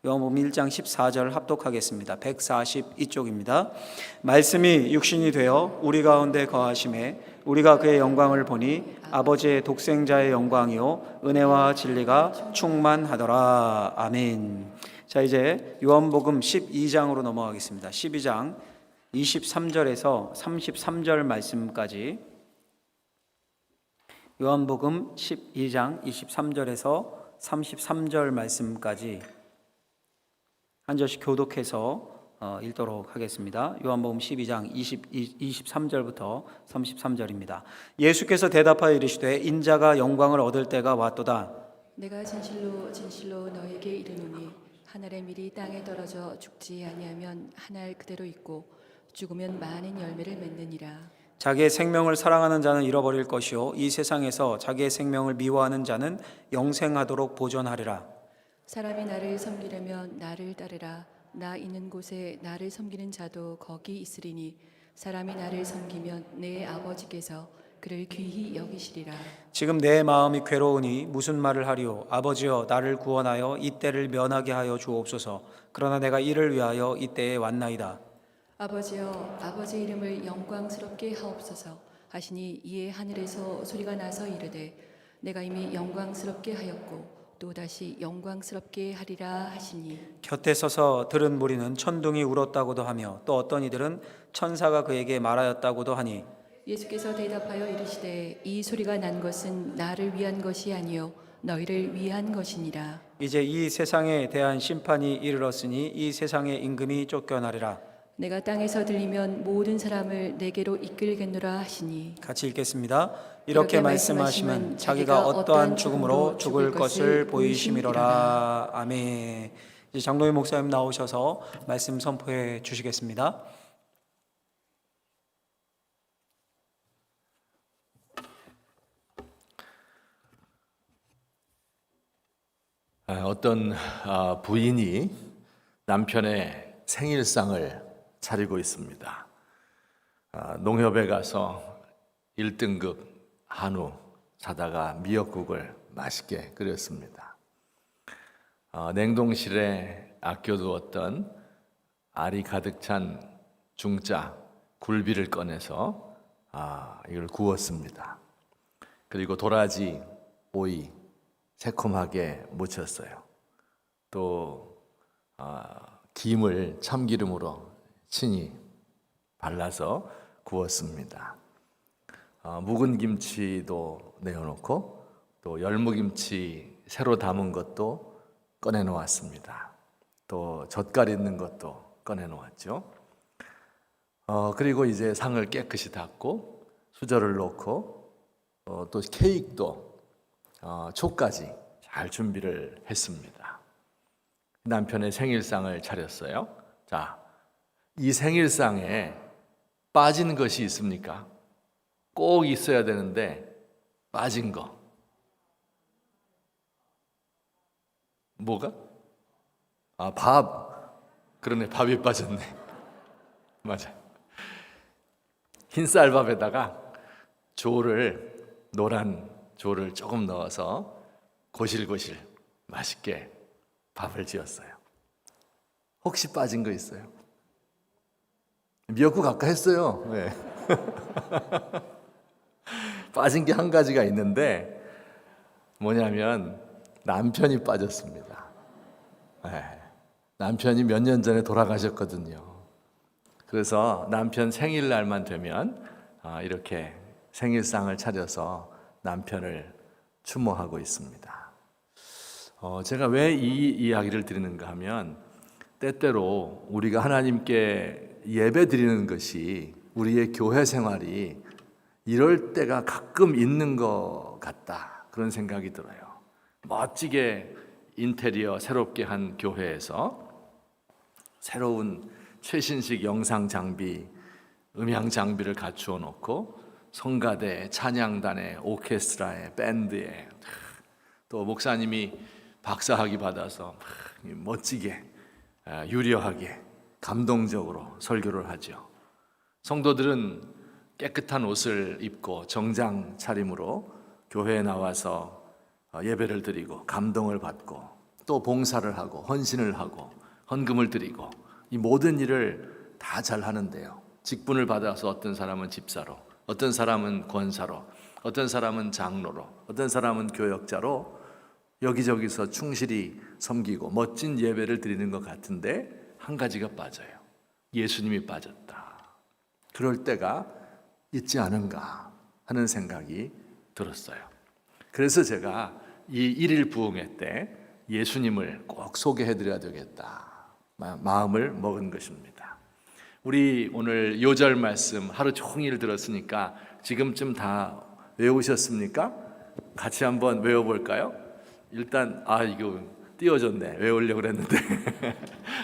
요한복음 1장 14절 합독하겠습니다. 142쪽입니다. 말씀이 육신이 되어 우리 가운데 거하심에 우리가 그의 영광을 보니 아버지의 독생자의 영광이요 은혜와 진리가 충만하더라. 아멘. 자, 이제 요한복음 12장으로 넘어가겠습니다. 12장 23절에서 33절 말씀까지, 요한복음 12장 23절에서 33절 말씀까지 한 절씩 교독해서 읽도록 하겠습니다. 요한복음 12장 23절부터 33절입니다. 예수께서 대답하여 이르시되 인자가 영광을 얻을 때가 왔도다. 내가 진실로 진실로 너에게 이르노니 한 알의 밀이 땅에 떨어져 죽지 아니하면 한 알 그대로 있고 죽으면 많은 열매를 맺느니라. 자기의 생명을 사랑하는 자는 잃어버릴 것이요 이 세상에서 자기의 생명을 미워하는 자는 영생하도록 보존하리라. 사람이 나를 섬기려면 나를 따르라. 나 있는 곳에 나를 섬기는 자도 거기 있으리니 사람이 나를 섬기면 내 아버지께서 그를 귀히 여기시리라. 지금 내 마음이 괴로우니 무슨 말을 하리요. 아버지여 나를 구원하여 이 때를 면하게 하여 주옵소서. 그러나 내가 이를 위하여 이 때에 왔나이다. 아버지여 아버지 이름을 영광스럽게 하옵소서 하시니 이에 하늘에서 소리가 나서 이르되 내가 이미 영광스럽게 하였고 또다시 영광스럽게 하리라 하시니 곁에 서서 들은 무리는 천둥이 울었다고도 하며 또 어떤 이들은 천사가 그에게 말하였다고도 하니 예수께서 대답하여 이르시되 이 소리가 난 것은 나를 위한 것이 아니요 너희를 위한 것이니라. 이제 이 세상에 대한 심판이 이르렀으니 이 세상의 임금이 쫓겨나리라. 내가 땅에서 들리면 모든 사람을 내게로 이끌겠노라 하시니. 같이 읽겠습니다. 이렇게 말씀하시면 자기가 어떠한 죽음으로 죽을 것을 보이심이로라. 아멘. 이제 장로희 목사님 나오셔서 말씀 선포해 주시겠습니다. 어떤 부인이 남편의 생일상을 차리고 있습니다. 농협에 가서 1등급 한우 사다가 미역국을 맛있게 끓였습니다. 냉동실에 아껴두었던 알이 가득 찬 중짜 굴비를 꺼내서 이걸 구웠습니다. 그리고 도라지, 오이 새콤하게 무쳤어요. 또 김을 참기름으로 친히 발라서 구웠습니다. 묵은 김치도 내어놓고 또 열무김치 새로 담은 것도 꺼내 놓았습니다. 또 젓갈 있는 것도 꺼내 놓았죠. 그리고 이제 상을 깨끗이 닦고 수저를 놓고 또 케이크도 초까지 잘 준비를 했습니다. 남편의 생일상을 차렸어요. 자, 이 생일상에 빠진 것이 있습니까? 꼭 있어야 되는데 빠진 거. 뭐가? 밥. 그러네, 밥이 빠졌네. 맞아. 흰 쌀밥에다가 노란 조를 조금 넣어서 고실고실 맛있게 밥을 지었어요. 혹시 빠진 거 있어요? 미역국 아까 했어요. 네. 빠진 게 한 가지가 있는데 뭐냐면 남편이 빠졌습니다. 네. 남편이 몇 년 전에 돌아가셨거든요. 그래서 남편 생일날만 되면 이렇게 생일상을 차려서 남편을 추모하고 있습니다. 제가 왜 이 이야기를 드리는가 하면 때때로 우리가 하나님께 예배 드리는 것이 우리의 교회 생활이 이럴 때가 가끔 있는 것 같다, 그런 생각이 들어요. 멋지게 인테리어 새롭게 한 교회에서 새로운 최신식 영상 장비, 음향 장비를 갖추어 놓고 성가대, 찬양단에, 오케스트라에, 밴드에 또 목사님이 박사학위 받아서 멋지게, 유려하게, 감동적으로 설교를 하죠. 성도들은 깨끗한 옷을 입고 정장 차림으로 교회에 나와서 예배를 드리고 감동을 받고 또 봉사를 하고 헌신을 하고 헌금을 드리고 이 모든 일을 다 잘 하는데요. 직분을 받아서 어떤 사람은 집사로, 어떤 사람은 권사로, 어떤 사람은 장로로, 어떤 사람은 교역자로 여기저기서 충실히 섬기고 멋진 예배를 드리는 것 같은데 한 가지가 빠져요. 예수님이 빠졌다. 그럴 때가 있지 않은가 하는 생각이 들었어요. 그래서 제가 이 1일 부흥회 때 예수님을 꼭 소개해드려야 되겠다 마음을 먹은 것입니다. 우리 오늘 요절 말씀 하루 종일 들었으니까 지금쯤 다 외우셨습니까? 같이 한번 외워볼까요? 일단 이거 띄워줬네. 외우려고 그랬는데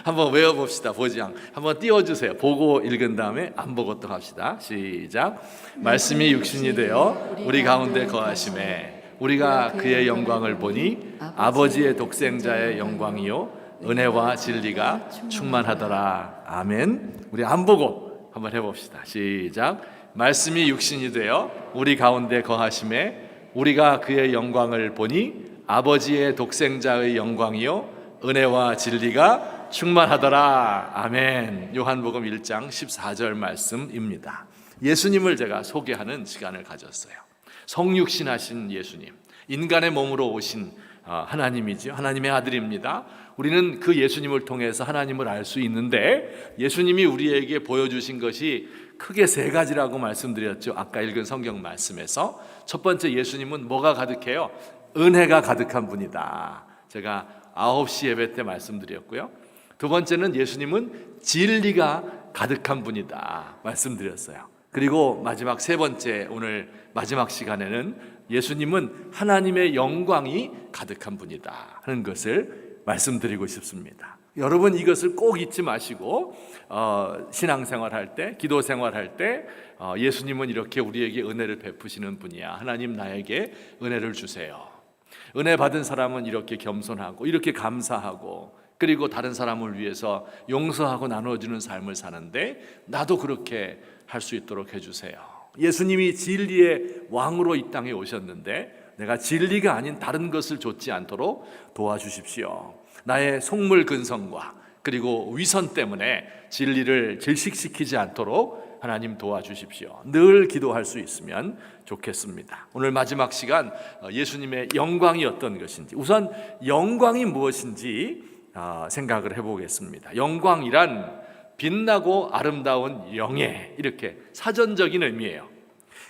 한번 외워봅시다. 보지양 한번 띄워주세요. 보고 읽은 다음에 안 보고 또 합시다. 시작. 말씀이 육신이 되어 우리 가운데 거하심에 우리가 그의 영광을 보니 아버지의 독생자의 영광이요 은혜와 진리가 충만하더라. 아멘. 우리 안 보고 한번 해봅시다. 시작. 말씀이 육신이 되어 우리 가운데 거하심에 우리가 그의 영광을 보니 아버지의 독생자의 영광이요 은혜와 진리가 충만하더라. 아멘. 요한복음 1장 14절 말씀입니다. 예수님을 제가 소개하는 시간을 가졌어요. 성육신하신 예수님, 인간의 몸으로 오신 하나님이죠. 하나님의 아들입니다. 우리는 그 예수님을 통해서 하나님을 알 수 있는데 예수님이 우리에게 보여주신 것이 크게 세 가지라고 말씀드렸죠. 아까 읽은 성경 말씀에서 첫 번째, 예수님은 뭐가 가득해요? 은혜가 가득한 분이다. 제가 9시 예배 때 말씀드렸고요. 두 번째는 예수님은 진리가 가득한 분이다 말씀드렸어요. 그리고 마지막 세 번째, 오늘 마지막 시간에는 예수님은 하나님의 영광이 가득한 분이다 하는 것을 말씀드리고 싶습니다. 여러분 이것을 꼭 잊지 마시고 신앙생활 할 때, 기도 생활 할 때 예수님은 이렇게 우리에게 은혜를 베푸시는 분이야. 하나님 나에게 은혜를 주세요. 은혜 받은 사람은 이렇게 겸손하고 이렇게 감사하고 그리고 다른 사람을 위해서 용서하고 나눠주는 삶을 사는데 나도 그렇게 할 수 있도록 해주세요. 예수님이 진리의 왕으로 이 땅에 오셨는데 내가 진리가 아닌 다른 것을 좇지 않도록 도와주십시오. 나의 속물 근성과 그리고 위선 때문에 진리를 질식시키지 않도록 하나님 도와주십시오. 늘 기도할 수 있으면 좋겠습니다. 오늘 마지막 시간 예수님의 영광이 어떤 것인지, 우선 영광이 무엇인지 생각을 해보겠습니다. 영광이란 빛나고 아름다운 영예, 이렇게 사전적인 의미예요.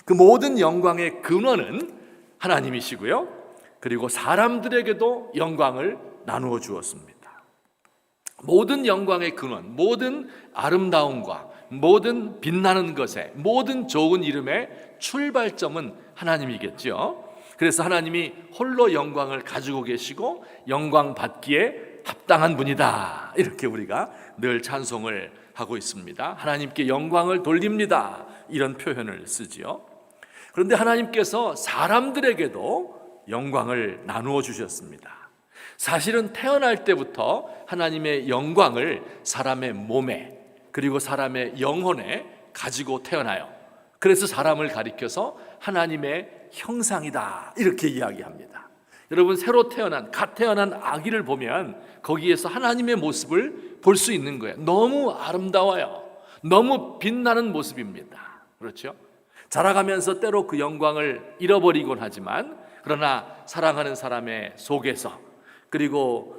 그 모든 영광의 근원은 하나님이시고요. 그리고 사람들에게도 영광을 나누어 주었습니다. 모든 영광의 근원, 모든 아름다움과 모든 빛나는 것에, 모든 좋은 이름의 출발점은 하나님이겠죠. 그래서 하나님이 홀로 영광을 가지고 계시고 영광 받기에 합당한 분이다, 이렇게 우리가 늘 찬송을 하고 있습니다. 하나님께 영광을 돌립니다, 이런 표현을 쓰지요. 그런데 하나님께서 사람들에게도 영광을 나누어 주셨습니다. 사실은 태어날 때부터 하나님의 영광을 사람의 몸에 그리고 사람의 영혼에 가지고 태어나요. 그래서 사람을 가리켜서 하나님의 형상이다, 이렇게 이야기합니다. 여러분, 새로 태어난, 갓 태어난 아기를 보면 거기에서 하나님의 모습을 볼 수 있는 거예요. 너무 아름다워요. 너무 빛나는 모습입니다. 그렇죠? 자라가면서 때로 그 영광을 잃어버리곤 하지만, 그러나 사랑하는 사람의 속에서, 그리고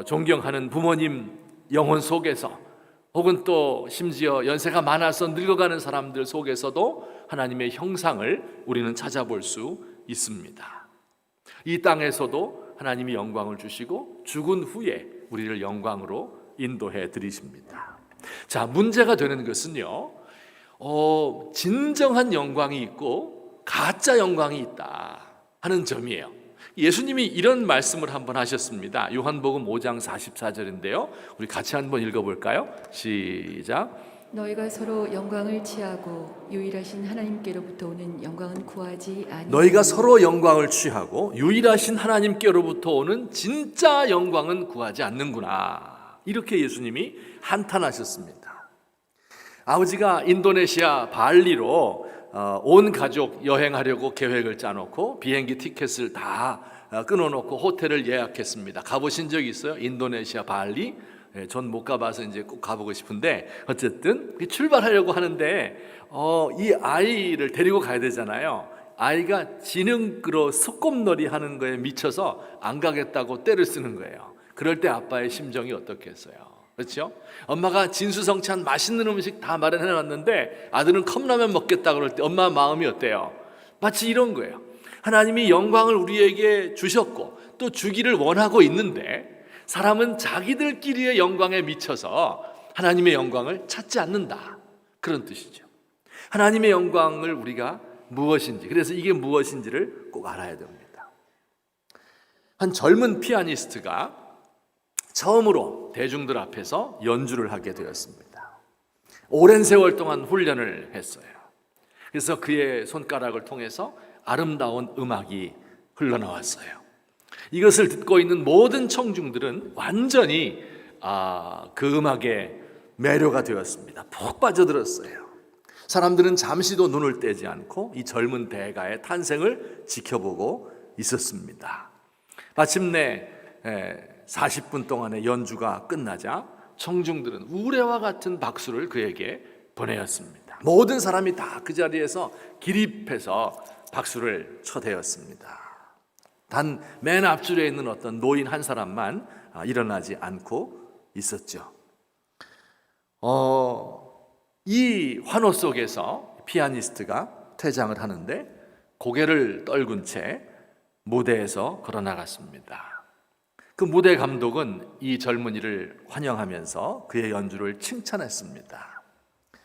존경하는 부모님 영혼 속에서, 혹은 또 심지어 연세가 많아서 늙어가는 사람들 속에서도 하나님의 형상을 우리는 찾아볼 수 있습니다. 이 땅에서도 하나님이 영광을 주시고 죽은 후에 우리를 영광으로 인도해 드리십니다. 자, 문제가 되는 것은요, 진정한 영광이 있고 가짜 영광이 있다 하는 점이에요. 예수님이 이런 말씀을 한번 하셨습니다. 요한복음 5장 44절인데요. 우리 같이 한번 읽어볼까요? 시작. 너희가 서로 영광을 취하고 유일하신 하나님께로부터 오는 영광은 구하지 아니하니 너희가 서로 영광을 취하고 유일하신 하나님께로부터 오는 진짜 영광은 구하지 않는구나, 이렇게 예수님이 한탄하셨습니다. 아버지가 인도네시아 발리로 온 가족 여행하려고 계획을 짜놓고 비행기 티켓을 다 끊어놓고 호텔을 예약했습니다. 가보신 적 있어요? 인도네시아 발리? 전 못 가봐서 이제 꼭 가보고 싶은데, 어쨌든 출발하려고 하는데 이 아이를 데리고 가야 되잖아요. 아이가 지능으로 소꿉놀이 하는 거에 미쳐서 안 가겠다고 떼를 쓰는 거예요. 그럴 때 아빠의 심정이 어떻겠어요? 그렇죠? 엄마가 진수성찬 맛있는 음식 다 마련해 놨는데 아들은 컵라면 먹겠다 그럴 때 엄마 마음이 어때요? 마치 이런 거예요. 하나님이 영광을 우리에게 주셨고 또 주기를 원하고 있는데 사람은 자기들끼리의 영광에 미쳐서 하나님의 영광을 찾지 않는다, 그런 뜻이죠. 하나님의 영광을 우리가 무엇인지, 그래서 이게 무엇인지를 꼭 알아야 됩니다. 한 젊은 피아니스트가 처음으로 대중들 앞에서 연주를 하게 되었습니다. 오랜 세월 동안 훈련을 했어요. 그래서 그의 손가락을 통해서 아름다운 음악이 흘러나왔어요. 이것을 듣고 있는 모든 청중들은 완전히 그 음악에 매료가 되었습니다. 푹 빠져들었어요. 사람들은 잠시도 눈을 떼지 않고 이 젊은 대가의 탄생을 지켜보고 있었습니다. 마침내 40분 동안의 연주가 끝나자 청중들은 우레와 같은 박수를 그에게 보내었습니다. 모든 사람이 다 그 자리에서 기립해서 박수를 쳐대었습니다. 단 맨 앞줄에 있는 어떤 노인 한 사람만 일어나지 않고 있었죠. 이 환호 속에서 피아니스트가 퇴장을 하는데 고개를 떨군 채 무대에서 걸어나갔습니다. 그 무대 감독은 이 젊은이를 환영하면서 그의 연주를 칭찬했습니다.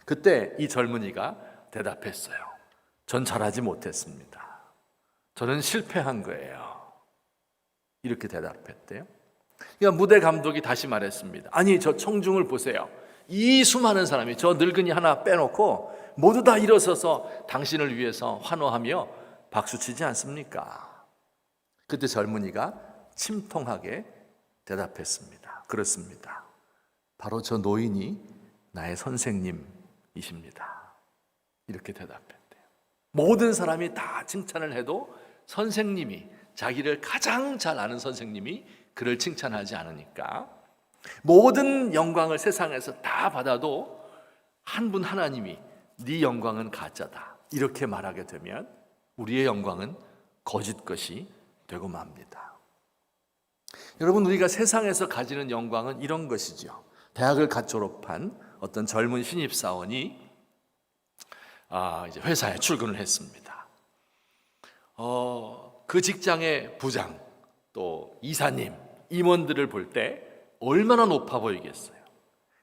그때 이 젊은이가 대답했어요. 전 잘하지 못했습니다. 저는 실패한 거예요. 이렇게 대답했대요. 그러니까 무대 감독이 다시 말했습니다. 아니, 저 청중을 보세요. 이 수많은 사람이 저 늙은이 하나 빼놓고 모두 다 일어서서 당신을 위해서 환호하며 박수치지 않습니까? 그때 젊은이가 침통하게 대답했습니다. 그렇습니다. 바로 저 노인이 나의 선생님이십니다. 이렇게 대답했대요. 모든 사람이 다 칭찬을 해도 선생님이, 자기를 가장 잘 아는 선생님이 그를 칭찬하지 않으니까 모든 영광을 세상에서 다 받아도 한 분 하나님이 네 영광은 가짜다, 이렇게 말하게 되면 우리의 영광은 거짓 것이 되고 맙니다. 여러분, 우리가 세상에서 가지는 영광은 이런 것이죠. 대학을 갓 졸업한 어떤 젊은 신입사원이 이제 회사에 출근을 했습니다. 그 직장의 부장, 또 이사님, 임원들을 볼 때 얼마나 높아 보이겠어요.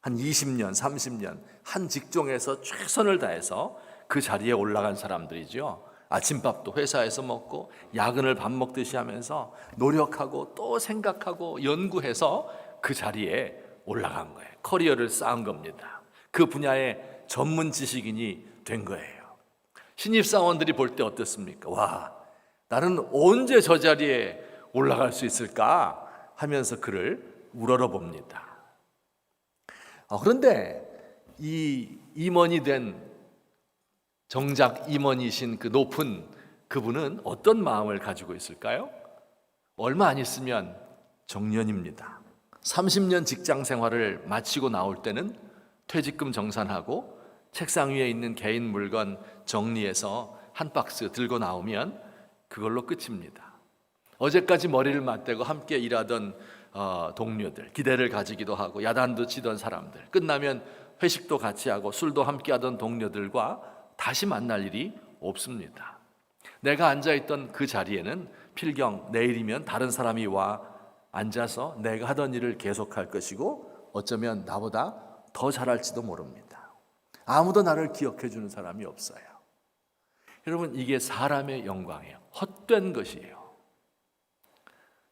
한 20년, 30년 한 직종에서 최선을 다해서 그 자리에 올라간 사람들이죠. 아침밥도 회사에서 먹고 야근을 밥 먹듯이 하면서 노력하고 또 생각하고 연구해서 그 자리에 올라간 거예요. 커리어를 쌓은 겁니다. 그 분야의 전문 지식인이 된 거예요. 신입사원들이 볼 때 어떻습니까? 와, 나는 언제 저 자리에 올라갈 수 있을까 하면서 그를 우러러 봅니다. 그런데 이 임원이 된, 정작 임원이신 그 높은 그분은 어떤 마음을 가지고 있을까요? 얼마 안 있으면 정년입니다. 30년 직장 생활을 마치고 나올 때는 퇴직금 정산하고 책상 위에 있는 개인 물건 정리해서 한 박스 들고 나오면 그걸로 끝입니다. 어제까지 머리를 맞대고 함께 일하던 동료들, 기대를 가지기도 하고 야단도 치던 사람들, 끝나면 회식도 같이 하고 술도 함께 하던 동료들과 다시 만날 일이 없습니다. 내가 앉아있던 그 자리에는 필경 내일이면 다른 사람이 와 앉아서 내가 하던 일을 계속할 것이고 어쩌면 나보다 더 잘할지도 모릅니다. 아무도 나를 기억해 주는 사람이 없어요. 여러분, 이게 사람의 영광이에요. 헛된 것이에요.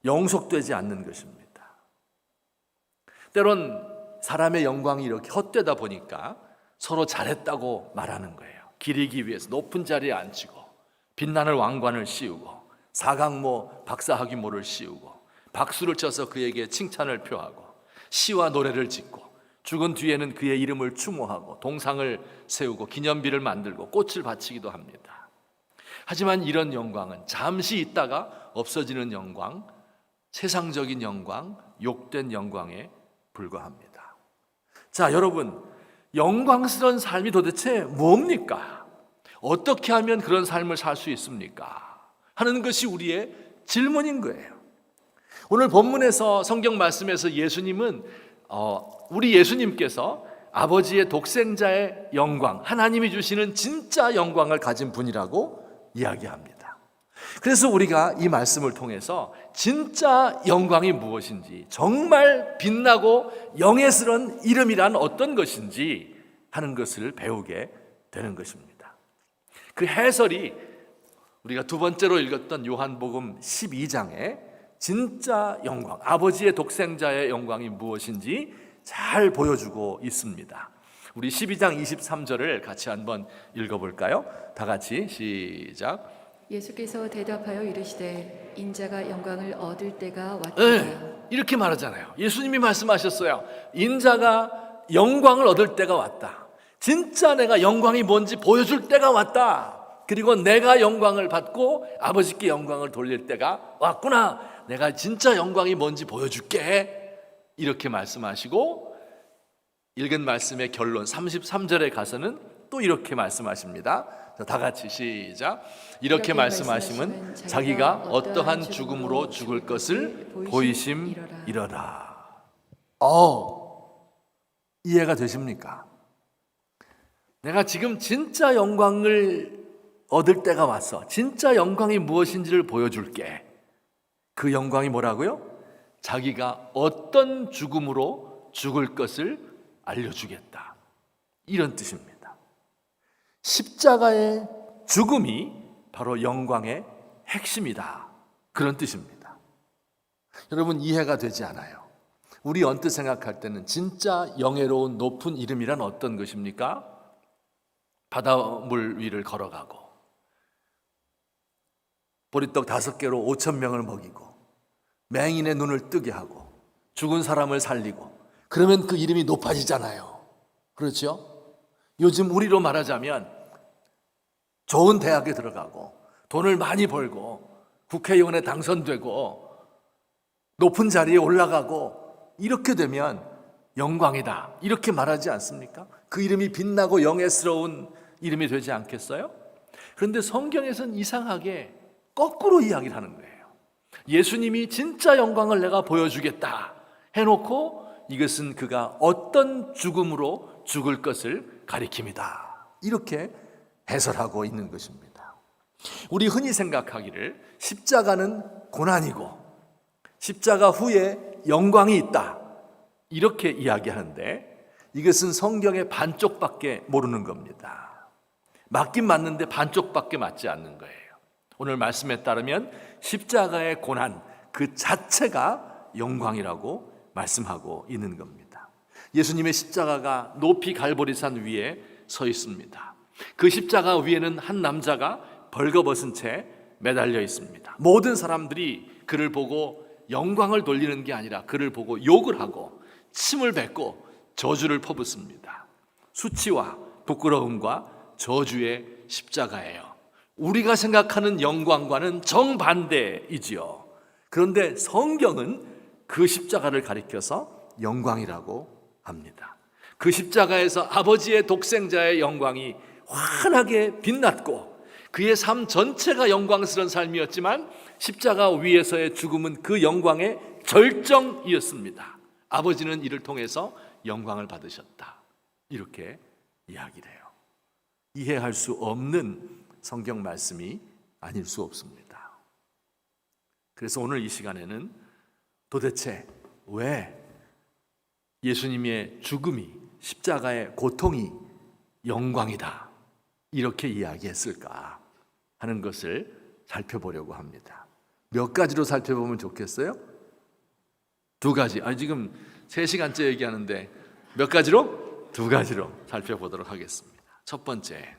영속되지 않는 것입니다. 때론 사람의 영광이 이렇게 헛되다 보니까 서로 잘했다고 말하는 거예요. 기리기 위해서 높은 자리에 앉히고 빛나는 왕관을 씌우고 사강모 박사학위모를 씌우고 박수를 쳐서 그에게 칭찬을 표하고 시와 노래를 짓고 죽은 뒤에는 그의 이름을 추모하고 동상을 세우고 기념비를 만들고 꽃을 바치기도 합니다. 하지만 이런 영광은 잠시 있다가 없어지는 영광, 세상적인 영광, 욕된 영광에 불과합니다. 자, 여러분, 영광스러운 삶이 도대체 뭡니까? 어떻게 하면 그런 삶을 살 수 있습니까? 하는 것이 우리의 질문인 거예요. 오늘 본문에서 성경 말씀에서 예수님은 우리 예수님께서 아버지의 독생자의 영광, 하나님이 주시는 진짜 영광을 가진 분이라고 이야기합니다. 그래서 우리가 이 말씀을 통해서 진짜 영광이 무엇인지, 정말 빛나고 영예스러운 이름이란 어떤 것인지 하는 것을 배우게 되는 것입니다. 그 해설이 우리가 두 번째로 읽었던 요한복음 12장에 진짜 영광, 아버지의 독생자의 영광이 무엇인지 잘 보여주고 있습니다. 우리 12장 23절을 같이 한번 읽어볼까요? 다 같이 시작. 예수께서 대답하여 이르시되 인자가 영광을 얻을 때가 왔다. 네, 이렇게 말하잖아요. 예수님이 말씀하셨어요. 인자가 영광을 얻을 때가 왔다. 진짜 내가 영광이 뭔지 보여줄 때가 왔다. 그리고 내가 영광을 받고 아버지께 영광을 돌릴 때가 왔구나. 내가 진짜 영광이 뭔지 보여줄게. 이렇게 말씀하시고 읽은 말씀의 결론 33절에 가서는 또 이렇게 말씀하십니다. 다 같이 시작. 이렇게 말씀하시면 자기가 어떠한 죽음으로 죽을 것을 보이심이러라. 이해가 되십니까? 내가 지금 진짜 영광을 얻을 때가 왔어. 진짜 영광이 무엇인지를 보여줄게. 그 영광이 뭐라고요? 자기가 어떤 죽음으로 죽을 것을 알려주겠다. 이런 뜻입니다. 십자가의 죽음이 바로 영광의 핵심이다. 그런 뜻입니다. 여러분, 이해가 되지 않아요. 우리 언뜻 생각할 때는 진짜 영예로운 높은 이름이란 어떤 것입니까? 바닷물 위를 걸어가고 보리떡 5개로 5,000명을 먹이고 맹인의 눈을 뜨게 하고 죽은 사람을 살리고, 그러면 그 이름이 높아지잖아요. 그렇죠? 요즘 우리로 말하자면 좋은 대학에 들어가고 돈을 많이 벌고 국회의원에 당선되고 높은 자리에 올라가고 이렇게 되면 영광이다, 이렇게 말하지 않습니까? 그 이름이 빛나고 영예스러운 이름이 되지 않겠어요? 그런데 성경에서는 이상하게 거꾸로 이야기를 하는 거예요. 예수님이 진짜 영광을 내가 보여주겠다 해놓고 이것은 그가 어떤 죽음으로 죽을 것을 가리킵니다. 이렇게 해설하고 있는 것입니다. 우리 흔히 생각하기를 십자가는 고난이고 십자가 후에 영광이 있다, 이렇게 이야기하는데 이것은 성경의 반쪽밖에 모르는 겁니다. 맞긴 맞는데 반쪽밖에 맞지 않는 거예요. 오늘 말씀에 따르면 십자가의 고난 그 자체가 영광이라고 말씀하고 있는 겁니다. 예수님의 십자가가 높이 갈보리산 위에 서 있습니다. 그 십자가 위에는 한 남자가 벌거벗은 채 매달려 있습니다. 모든 사람들이 그를 보고 영광을 돌리는 게 아니라 그를 보고 욕을 하고 침을 뱉고 저주를 퍼붓습니다. 수치와 부끄러움과 저주의 십자가예요. 우리가 생각하는 영광과는 정반대이지요. 그런데 성경은 그 십자가를 가리켜서 영광이라고 합니다. 그 십자가에서 아버지의 독생자의 영광이 환하게 빛났고 그의 삶 전체가 영광스러운 삶이었지만 십자가 위에서의 죽음은 그 영광의 절정이었습니다. 아버지는 이를 통해서 영광을 받으셨다, 이렇게 이야기를 해요. 이해할 수 없는 성경 말씀이 아닐 수 없습니다. 그래서 오늘 이 시간에는 도대체 왜 예수님의 죽음이, 십자가의 고통이 영광이다, 이렇게 이야기했을까 하는 것을 살펴보려고 합니다. 몇 가지로 살펴보면 좋겠어요? 2가지. 지금 3시간째 얘기하는데 몇 가지로? 2가지로 살펴보도록 하겠습니다. 첫 번째,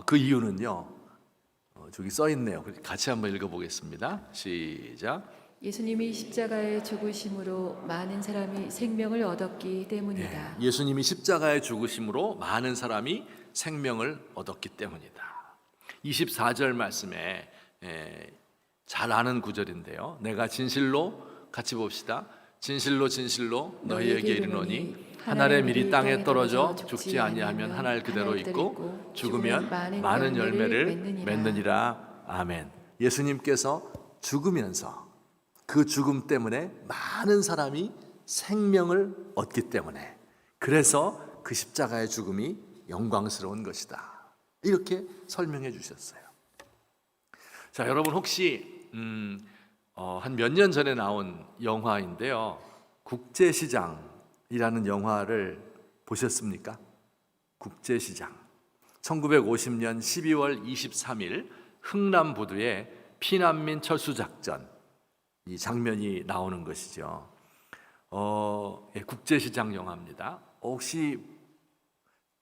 그 이유는요, 저기 써 있네요. 같이 한번 읽어보겠습니다. 시작. 예수님이 십자가에 죽으심으로 많은 사람이 생명을 얻었기 때문이다. 예수님이 십자가에 죽으심으로 많은 사람이 생명을 얻었기 때문이다. 24절 말씀에 잘 아는 구절인데요. 내가 진실로 같이 봅시다. 진실로 진실로 너희에게 이르노니 한 알의 밀이 땅에 떨어져 죽지 아니하면 한 알 그대로 있고 죽으면 많은 열매를 맺느니라. 아멘. 예수님께서 죽으면서 그 죽음 때문에 많은 사람이 생명을 얻기 때문에, 그래서 그 십자가의 죽음이 영광스러운 것이다, 이렇게 설명해 주셨어요. 자, 여러분 혹시 한 몇 년 전에 나온 영화인데요, 국제시장이라는 영화를 보셨습니까? 국제시장. 1950년 12월 23일 흥남부두의 피난민 철수작전, 이 장면이 나오는 것이죠. 국제시장 영화입니다. 혹시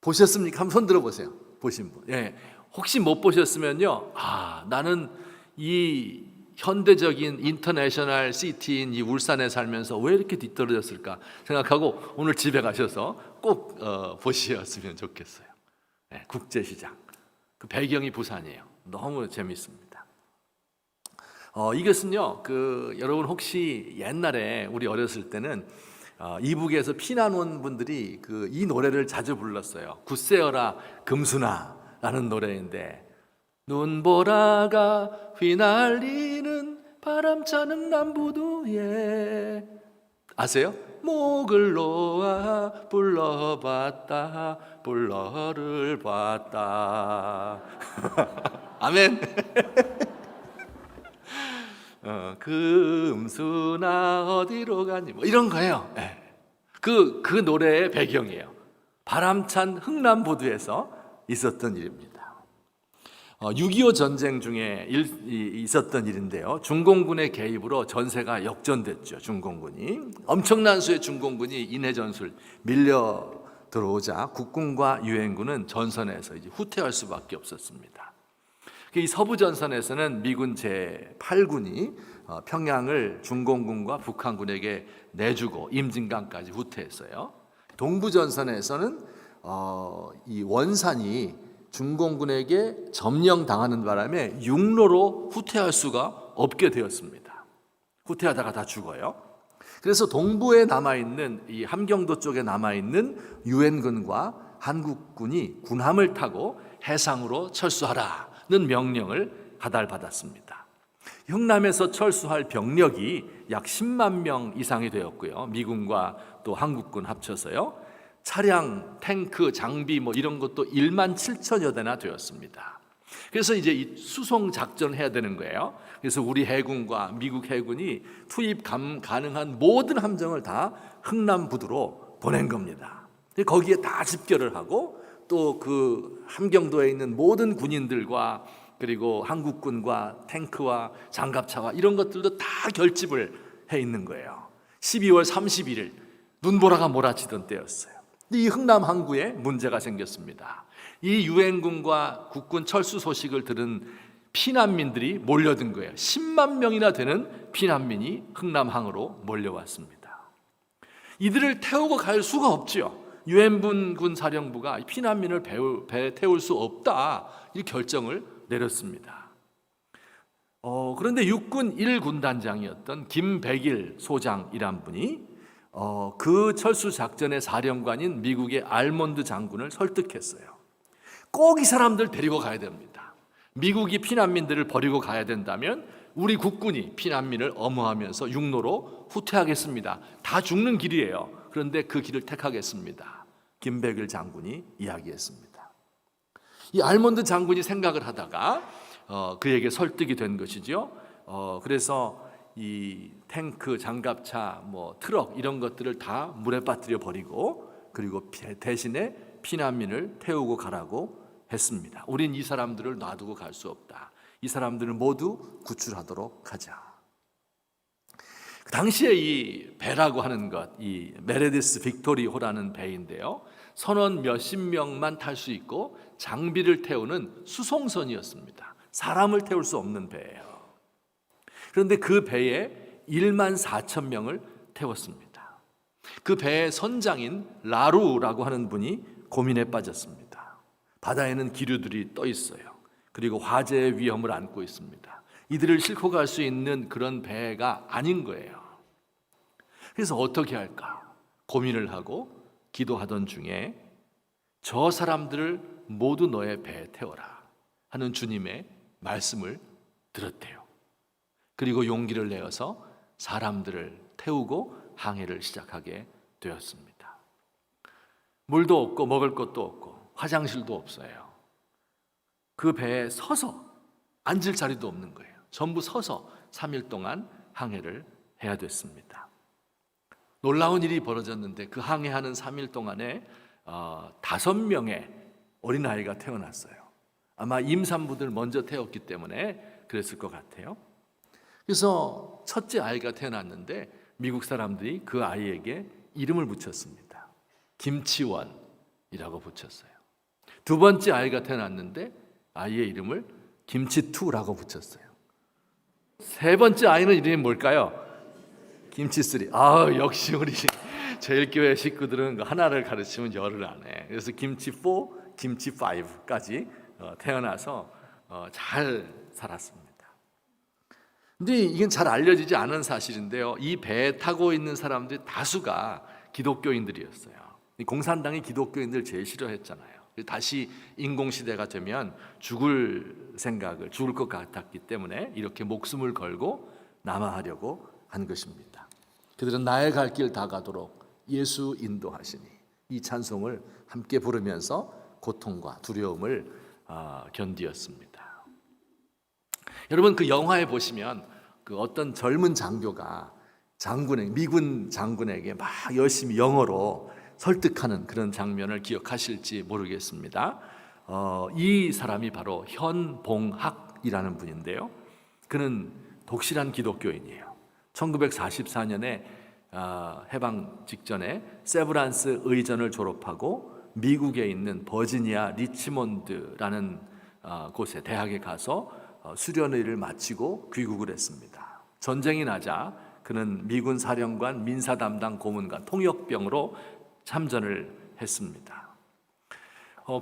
보셨습니까? 한번 손 들어보세요. 보신 분. 혹시 못 보셨으면요, 나는 이 현대적인 인터내셔널 시티인 이 울산에 살면서 왜 이렇게 뒤떨어졌을까 생각하고 오늘 집에 가셔서 꼭 보셨으면 좋겠어요. 국제시장. 그 배경이 부산이에요. 너무 재밌습니다. 이것은요, 여러분 혹시 옛날에 우리 어렸을 때는 이북에서 피난 온 분들이 이 노래를 자주 불렀어요. 굳세어라 금순아라는 노래인데, 눈보라가 휘날리는 바람차는 남부두에, 아세요? 목을 놓아 불러봤다 불러를 봤다. 아멘. 금순아 어디로 가니, 뭐 이런 거예요. 그 노래의 배경이에요. 바람찬 흥남부두에서 있었던 일입니다. 6.25 전쟁 중에 있었던 일인데요, 중공군의 개입으로 전세가 역전됐죠. 중공군이 엄청난 수의 중공군이 인해전술 밀려 들어오자 국군과 유엔군은 전선에서 이제 후퇴할 수밖에 없었습니다. 이 서부 전선에서는 미군 제8군이 평양을 중공군과 북한군에게 내주고 임진강까지 후퇴했어요. 동부 전선에서는 이 원산이 중공군에게 점령당하는 바람에 육로로 후퇴할 수가 없게 되었습니다. 후퇴하다가 다 죽어요. 그래서 동부에 남아있는 이 함경도 쪽에 남아있는 유엔군과 한국군이 군함을 타고 해상으로 철수하라는 명령을 하달받았습니다. 흥남에서 철수할 병력이 약 10만 명 이상이 되었고요, 미군과 또 한국군 합쳐서요, 차량, 탱크, 장비 뭐 이런 것도 1만 7천여 대나 되었습니다. 그래서 이제 이 수송 작전을 해야 되는 거예요. 그래서 우리 해군과 미국 해군이 투입 가능한 모든 함정을 다 흥남부두로 보낸 겁니다. 거기에 다 집결을 하고 또 그 함경도에 있는 모든 군인들과 그리고 한국군과 탱크와 장갑차와 이런 것들도 다 결집을 해 있는 거예요. 12월 31일 눈보라가 몰아치던 때였어요. 이 흥남 항구에 문제가 생겼습니다. 이 유엔군과 국군 철수 소식을 들은 피난민들이 몰려든 거예요. 10만 명이나 되는 피난민이 흥남항으로 몰려왔습니다. 이들을 태우고 갈 수가 없죠. 유엔군 사령부가 피난민을 배에 태울 수 없다, 이 결정을 내렸습니다. 그런데 육군 1군단장이었던 김백일 소장이란 분이 그 철수 작전의 사령관인 미국의 알몬드 장군을 설득했어요. 꼭 이 사람들 데리고 가야 됩니다. 미국이 피난민들을 버리고 가야 된다면 우리 국군이 피난민을 엄호하면서 육로로 후퇴하겠습니다. 다 죽는 길이에요. 그런데 그 길을 택하겠습니다. 김백일 장군이 이야기했습니다. 이 알몬드 장군이 생각을 하다가 그에게 설득이 된 것이죠. 그래서 이 탱크, 장갑차, 뭐 트럭 이런 것들을 다 물에 빠뜨려 버리고, 그리고 대신에 피난민을 태우고 가라고 했습니다. 우린 이 사람들을 놔두고 갈 수 없다. 이 사람들을 모두 구출하도록 하자. 당시에 이 배라고 하는 것, 이 메레디스 빅토리호라는 배인데요, 선원 몇십 명만 탈 수 있고 장비를 태우는 수송선이었습니다. 사람을 태울 수 없는 배예요. 그런데 그 배에 1만 4천 명을 태웠습니다. 그 배의 선장인 라루라고 하는 분이 고민에 빠졌습니다. 바다에는 기류들이 떠 있어요. 그리고 화재의 위험을 안고 있습니다. 이들을 싣고 갈 수 있는 그런 배가 아닌 거예요. 그래서 어떻게 할까 고민을 하고 기도하던 중에 저 사람들을 모두 너의 배에 태워라 하는 주님의 말씀을 들었대요. 그리고 용기를 내어서 사람들을 태우고 항해를 시작하게 되었습니다. 물도 없고 먹을 것도 없고 화장실도 없어요. 그 배에 서서 앉을 자리도 없는 거예요. 전부 서서 3일 동안 항해를 해야 됐습니다. 놀라운 일이 벌어졌는데 그 항해하는 3일 동안에 5명의 어린아이가 태어났어요. 아마 임산부들 먼저 태웠기 때문에 그랬을 것 같아요. 그래서 첫째 아이가 태어났는데 미국 사람들이 그 아이에게 이름을 붙였습니다. 김치원이라고 붙였어요. 두 번째 아이가 태어났는데 아이의 이름을 김치투라고 붙였어요. 세 번째 아이는 이름이 뭘까요? 김치쓰리. 역시 우리 제일교회 식구들은 하나를 가르치면 열을 안 해. 그래서 김치4, 김치5까지 태어나서 잘 살았습니다. 근데 이건 잘 알려지지 않은 사실인데요. 이 배에 타고 있는 사람들이 다수가 기독교인들이었어요. 공산당이 기독교인들 제일 싫어했잖아요. 다시 인공시대가 되면 죽을 것 같았기 때문에 이렇게 목숨을 걸고 남아하려고 한 것입니다. 그들은 나의 갈 길 다 가도록 예수 인도하시니 이 찬송을 함께 부르면서 고통과 두려움을 견디었습니다. 여러분 그 영화에 보시면 그 어떤 젊은 장교가 미군 장군에게 막 열심히 영어로 설득하는 그런 장면을 기억하실지 모르겠습니다. 이 사람이 바로 현봉학이라는 분인데요. 그는 독실한 기독교인이에요. 1944년에 해방 직전에 세브란스 의전을 졸업하고 미국에 있는 버지니아 리치몬드라는 곳에 대학에 가서 수련회를 마치고 귀국을 했습니다. 전쟁이 나자 그는 미군 사령관 민사 담당 고문관 통역병으로 참전을 했습니다.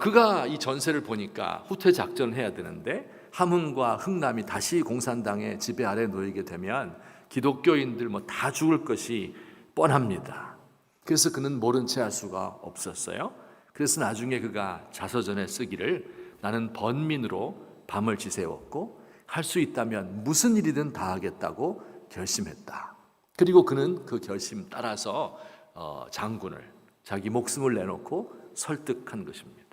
그가 이 전세를 보니까 후퇴 작전을 해야 되는데 함흥과 흥남이 다시 공산당의 지배 아래 놓이게 되면 기독교인들 다 죽을 것이 뻔합니다. 그래서 그는 모른 채 할 수가 없었어요. 그래서 나중에 그가 자서전에 쓰기를 나는 번민으로 밤을 지새웠고 할 수 있다면 무슨 일이든 다 하겠다고 결심했다. 그리고 그는 그 결심 따라서 장군을 자기 목숨을 내놓고 설득한 것입니다.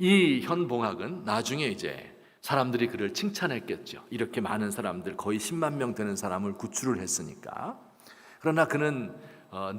이 현봉학은 나중에 이제 사람들이 그를 칭찬했겠죠. 이렇게 많은 사람들, 거의 10만 명 되는 사람을 구출을 했으니까. 그러나 그는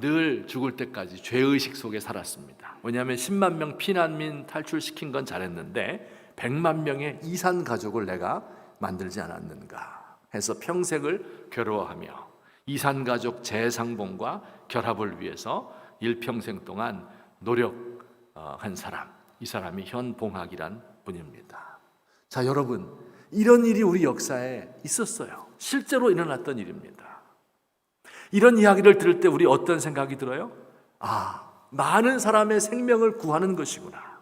늘 죽을 때까지 죄의식 속에 살았습니다. 왜냐하면 10만 명 피난민 탈출시킨 건 잘했는데 100만 명의 이산 가족을 내가 만들지 않았는가 해서 평생을 괴로워하며 이산 가족 재상봉과 결합을 위해서 일평생 동안 노력한 사람, 이 사람이 현봉학이란 분입니다. 자, 여러분, 이런 일이 우리 역사에 있었어요. 실제로 일어났던 일입니다. 이런 이야기를 들을 때 우리 어떤 생각이 들어요? 많은 사람의 생명을 구하는 것이구나.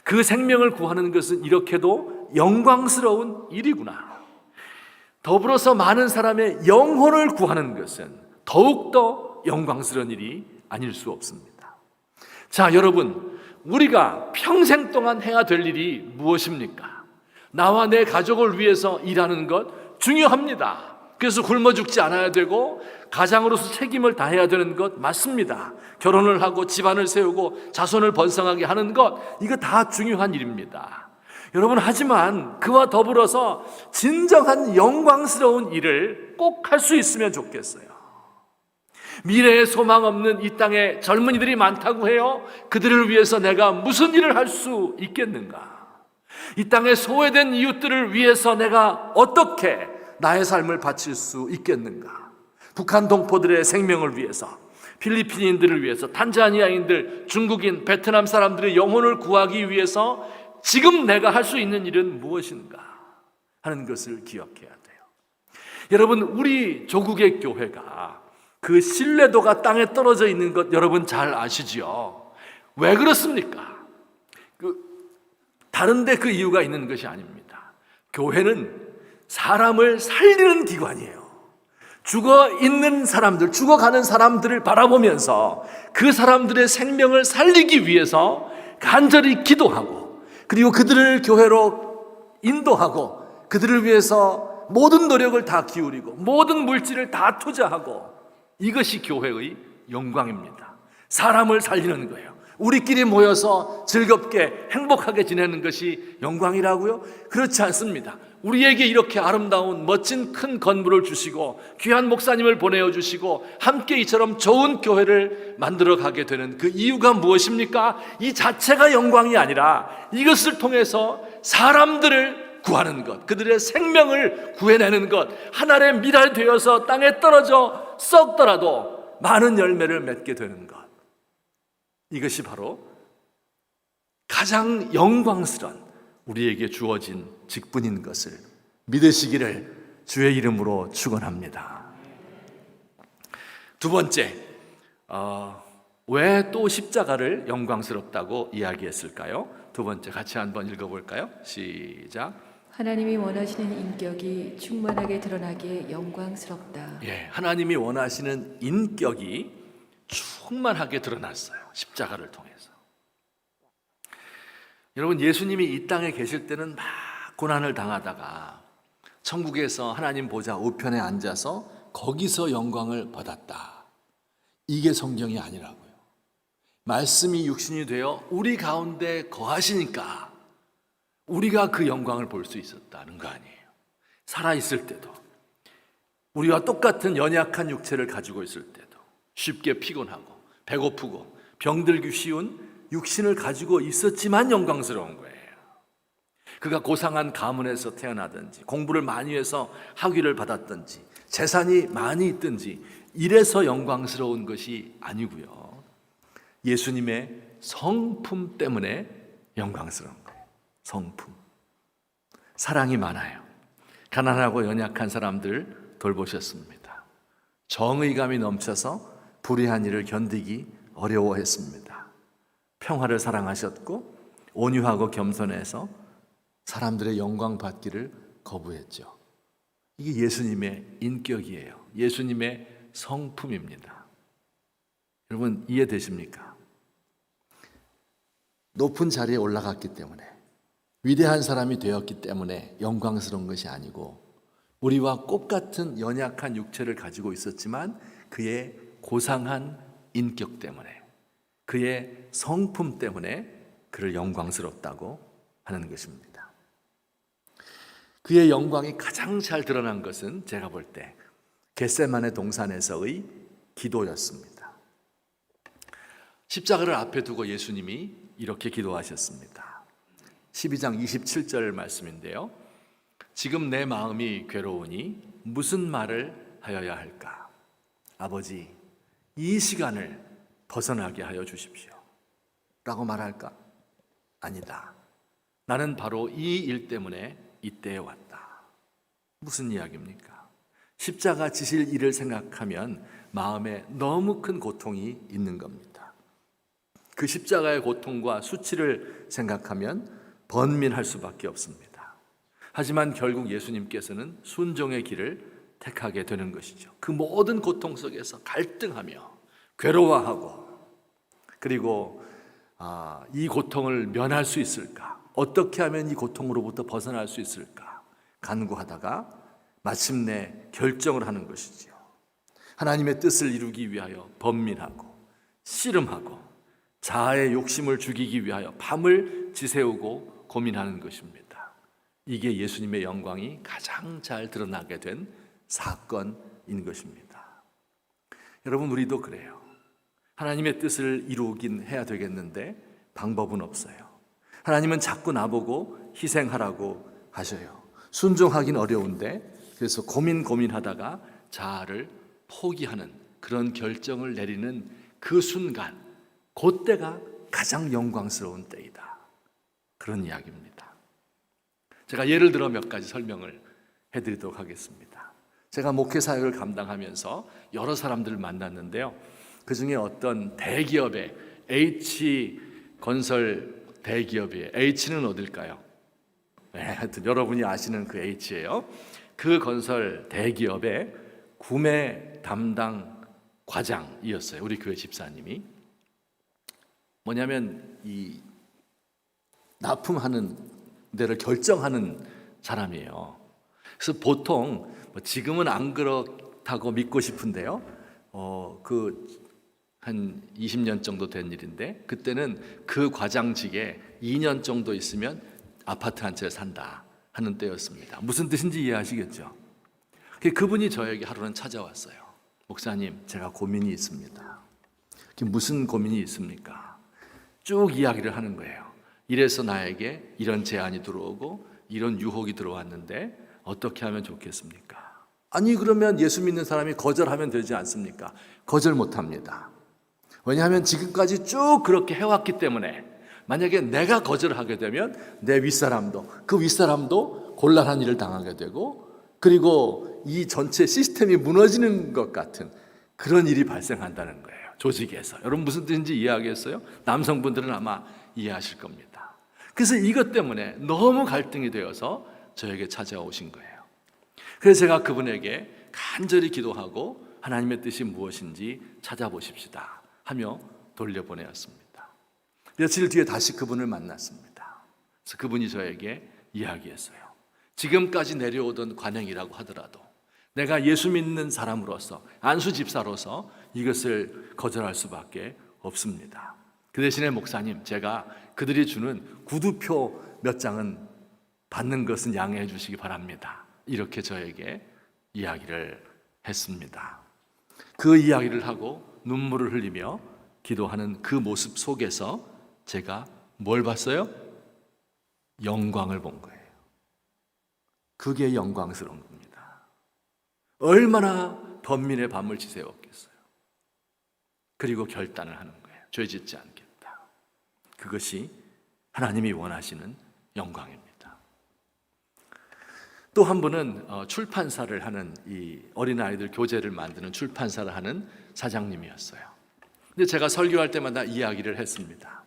그 생명을 구하는 것은 이렇게도 영광스러운 일이구나. 더불어서 많은 사람의 영혼을 구하는 것은 더욱더 영광스러운 일이 아닐 수 없습니다. 자, 여러분, 우리가 평생 동안 해야 될 일이 무엇입니까? 나와 내 가족을 위해서 일하는 것 중요합니다. 그래서 굶어 죽지 않아야 되고 가장으로서 책임을 다해야 되는 것 맞습니다. 결혼을 하고 집안을 세우고 자손을 번성하게 하는 것, 이거 다 중요한 일입니다. 여러분, 하지만 그와 더불어서 진정한 영광스러운 일을 꼭 할 수 있으면 좋겠어요. 미래에 소망 없는 이 땅에 젊은이들이 많다고 해요. 그들을 위해서 내가 무슨 일을 할 수 있겠는가? 이 땅에 소외된 이웃들을 위해서 내가 어떻게 나의 삶을 바칠 수 있겠는가? 북한 동포들의 생명을 위해서, 필리핀인들을 위해서, 탄자니아인들, 중국인, 베트남 사람들의 영혼을 구하기 위해서 지금 내가 할 수 있는 일은 무엇인가 하는 것을 기억해야 돼요. 여러분, 우리 조국의 교회가 그 신뢰도가 땅에 떨어져 있는 것 여러분 잘 아시지요? 왜 그렇습니까? 다른데 그 이유가 있는 것이 아닙니다. 교회는 사람을 살리는 기관이에요. 죽어 있는 사람들, 죽어가는 사람들을 바라보면서 그 사람들의 생명을 살리기 위해서 간절히 기도하고, 그리고 그들을 교회로 인도하고, 그들을 위해서 모든 노력을 다 기울이고 모든 물질을 다 투자하고, 이것이 교회의 영광입니다. 사람을 살리는 거예요. 우리끼리 모여서 즐겁게 행복하게 지내는 것이 영광이라고요? 그렇지 않습니다. 우리에게 이렇게 아름다운 멋진 큰 건물을 주시고 귀한 목사님을 보내어 주시고 함께 이처럼 좋은 교회를 만들어 가게 되는 그 이유가 무엇입니까? 이 자체가 영광이 아니라 이것을 통해서 사람들을 구하는 것, 그들의 생명을 구해내는 것, 하늘의 미랄 되어서 땅에 떨어져 썩더라도 많은 열매를 맺게 되는 것, 이것이 바로 가장 영광스러운 우리에게 주어진 직분인 것을 믿으시기를 주의 이름으로 축원합니다. 두 번째, 왜 또 십자가를 영광스럽다고 이야기했을까요? 두 번째 같이 한번 읽어볼까요? 시작. 하나님이 원하시는 인격이 충만하게 드러나기에 영광스럽다. 예, 하나님이 원하시는 인격이 충만하게 드러났어요. 십자가를 통해서. 여러분, 예수님이 이 땅에 계실 때는 막 고난을 당하다가 천국에서 하나님 보좌 우편에 앉아서 거기서 영광을 받았다. 이게 성경이 아니라고요. 말씀이 육신이 되어 우리 가운데 거하시니까 우리가 그 영광을 볼 수 있었다는 거 아니에요. 살아있을 때도, 우리와 똑같은 연약한 육체를 가지고 있을 때도, 쉽게 피곤하고 배고프고 병들기 쉬운 육신을 가지고 있었지만 영광스러운 거예요. 그가 고상한 가문에서 태어나든지 공부를 많이 해서 학위를 받았든지 재산이 많이 있든지 이래서 영광스러운 것이 아니고요. 예수님의 성품 때문에 영광스러운 거예요. 성품. 사랑이 많아요. 가난하고 연약한 사람들 돌보셨습니다. 정의감이 넘쳐서 불의한 일을 견디기 어려워했습니다. 평화를 사랑하셨고 온유하고 겸손해서 사람들의 영광 받기를 거부했죠. 이게 예수님의 인격이에요. 예수님의 성품입니다. 여러분, 이해되십니까? 높은 자리에 올라갔기 때문에, 위대한 사람이 되었기 때문에 영광스러운 것이 아니고, 우리와 꽃같은 연약한 육체를 가지고 있었지만 그의 고상한 인격 때문에, 그의 성품 때문에 그를 영광스럽다고 하는 것입니다. 그의 영광이 가장 잘 드러난 것은 제가 볼 때 겟세마네 동산에서의 기도였습니다. 십자가를 앞에 두고 예수님이 이렇게 기도하셨습니다. 12장 27절 말씀인데요. 지금 내 마음이 괴로우니 무슨 말을 하여야 할까? 아버지, 이 시간을 벗어나게 하여 주십시오. 라고 말할까? 아니다. 나는 바로 이 일 때문에 이때에 왔다. 무슨 이야기입니까? 십자가 지실 일을 생각하면 마음에 너무 큰 고통이 있는 겁니다. 그 십자가의 고통과 수치를 생각하면 번민할 수밖에 없습니다. 하지만 결국 예수님께서는 순종의 길을 택하게 되는 것이죠. 그 모든 고통 속에서 갈등하며 괴로워하고, 그리고 이 고통을 면할 수 있을까? 어떻게 하면 이 고통으로부터 벗어날 수 있을까? 간구하다가 마침내 결정을 하는 것이지요. 하나님의 뜻을 이루기 위하여 번민하고 씨름하고 자아의 욕심을 죽이기 위하여 밤을 지새우고 고민하는 것입니다. 이게 예수님의 영광이 가장 잘 드러나게 된 사건인 것입니다. 여러분, 우리도 그래요. 하나님의 뜻을 이루긴 해야 되겠는데 방법은 없어요. 하나님은 자꾸 나보고 희생하라고 하셔요. 순종하긴 어려운데, 그래서 고민하다가 자아를 포기하는 그런 결정을 내리는 그 순간, 그때가 가장 영광스러운 때이다. 그런 이야기입니다. 제가 예를 들어 몇 가지 설명을 해드리도록 하겠습니다. 제가 목회 사역을 감당하면서 여러 사람들을 만났는데요. 그 중에 어떤 대기업의 H건설 대기업이에요. H는 어딜까요? 네, 하여튼 여러분이 아시는 그 H예요. 그 건설 대기업의 구매 담당 과장이었어요. 우리 교회 집사님이. 뭐냐면 이 납품하는 데를 결정하는 사람이에요. 그래서 보통 지금은 안 그렇다고 믿고 싶은데요. 한 20년 정도 된 일인데 그때는 그 과장직에 2년 정도 있으면 아파트 한 채 산다 하는 때였습니다. 무슨 뜻인지 이해하시겠죠? 그분이 저에게 하루는 찾아왔어요. 목사님, 제가 고민이 있습니다. 무슨 고민이 있습니까? 쭉 이야기를 하는 거예요. 이래서 나에게 이런 제안이 들어오고 이런 유혹이 들어왔는데 어떻게 하면 좋겠습니까? 아니 그러면 예수 믿는 사람이 거절하면 되지 않습니까? 거절 못합니다. 왜냐하면 지금까지 쭉 그렇게 해왔기 때문에 만약에 내가 거절하게 되면 내 윗사람도 그 윗사람도 곤란한 일을 당하게 되고 그리고 이 전체 시스템이 무너지는 것 같은 그런 일이 발생한다는 거예요. 조직에서. 여러분 무슨 뜻인지 이해하겠어요? 남성분들은 아마 이해하실 겁니다. 그래서 이것 때문에 너무 갈등이 되어서 저에게 찾아오신 거예요. 그래서 제가 그분에게 간절히 기도하고 하나님의 뜻이 무엇인지 찾아보십시다 하며 돌려보내었습니다. 며칠 뒤에 다시 그분을 만났습니다. 그래서 그분이 저에게 이야기했어요. 지금까지 내려오던 관행이라고 하더라도 내가 예수 믿는 사람으로서 안수 집사로서 이것을 거절할 수밖에 없습니다. 그 대신에 목사님, 제가 그들이 주는 구두표 몇 장은 받는 것은 양해해 주시기 바랍니다. 이렇게 저에게 이야기를 했습니다. 그 이야기를 하고 눈물을 흘리며 기도하는 그 모습 속에서 제가 뭘 봤어요? 영광을 본 거예요. 그게 영광스러운 겁니다. 얼마나 번민의 밤을 지새웠겠어요. 그리고 결단을 하는 거예요. 죄 짓지 않겠다. 그것이 하나님이 원하시는 영광입니다. 또 한 분은 출판사를 하는 이 어린아이들 교재를 만드는 출판사를 하는 사장님이었어요. 근데 제가 설교할 때마다 이야기를 했습니다.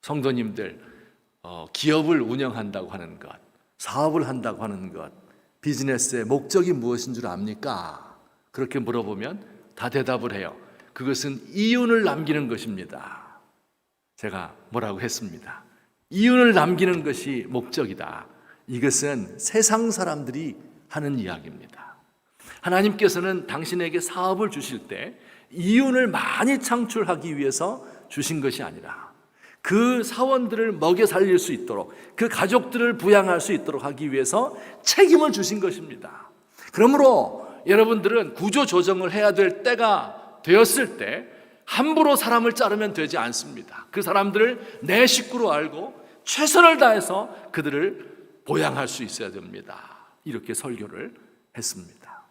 성도님들, 기업을 운영한다고 하는 것, 사업을 한다고 하는 것, 비즈니스의 목적이 무엇인 줄 압니까? 그렇게 물어보면 다 대답을 해요. 그것은 이윤을 남기는 것입니다. 제가 뭐라고 했습니다. 이윤을 남기는 것이 목적이다. 이것은 세상 사람들이 하는 이야기입니다. 하나님께서는 당신에게 사업을 주실 때 이윤을 많이 창출하기 위해서 주신 것이 아니라 그 사원들을 먹여 살릴 수 있도록 그 가족들을 부양할 수 있도록 하기 위해서 책임을 주신 것입니다. 그러므로 여러분들은 구조조정을 해야 될 때가 되었을 때 함부로 사람을 자르면 되지 않습니다. 그 사람들을 내 식구로 알고 최선을 다해서 그들을 보양할 수 있어야 됩니다. 이렇게 설교를 했습니다.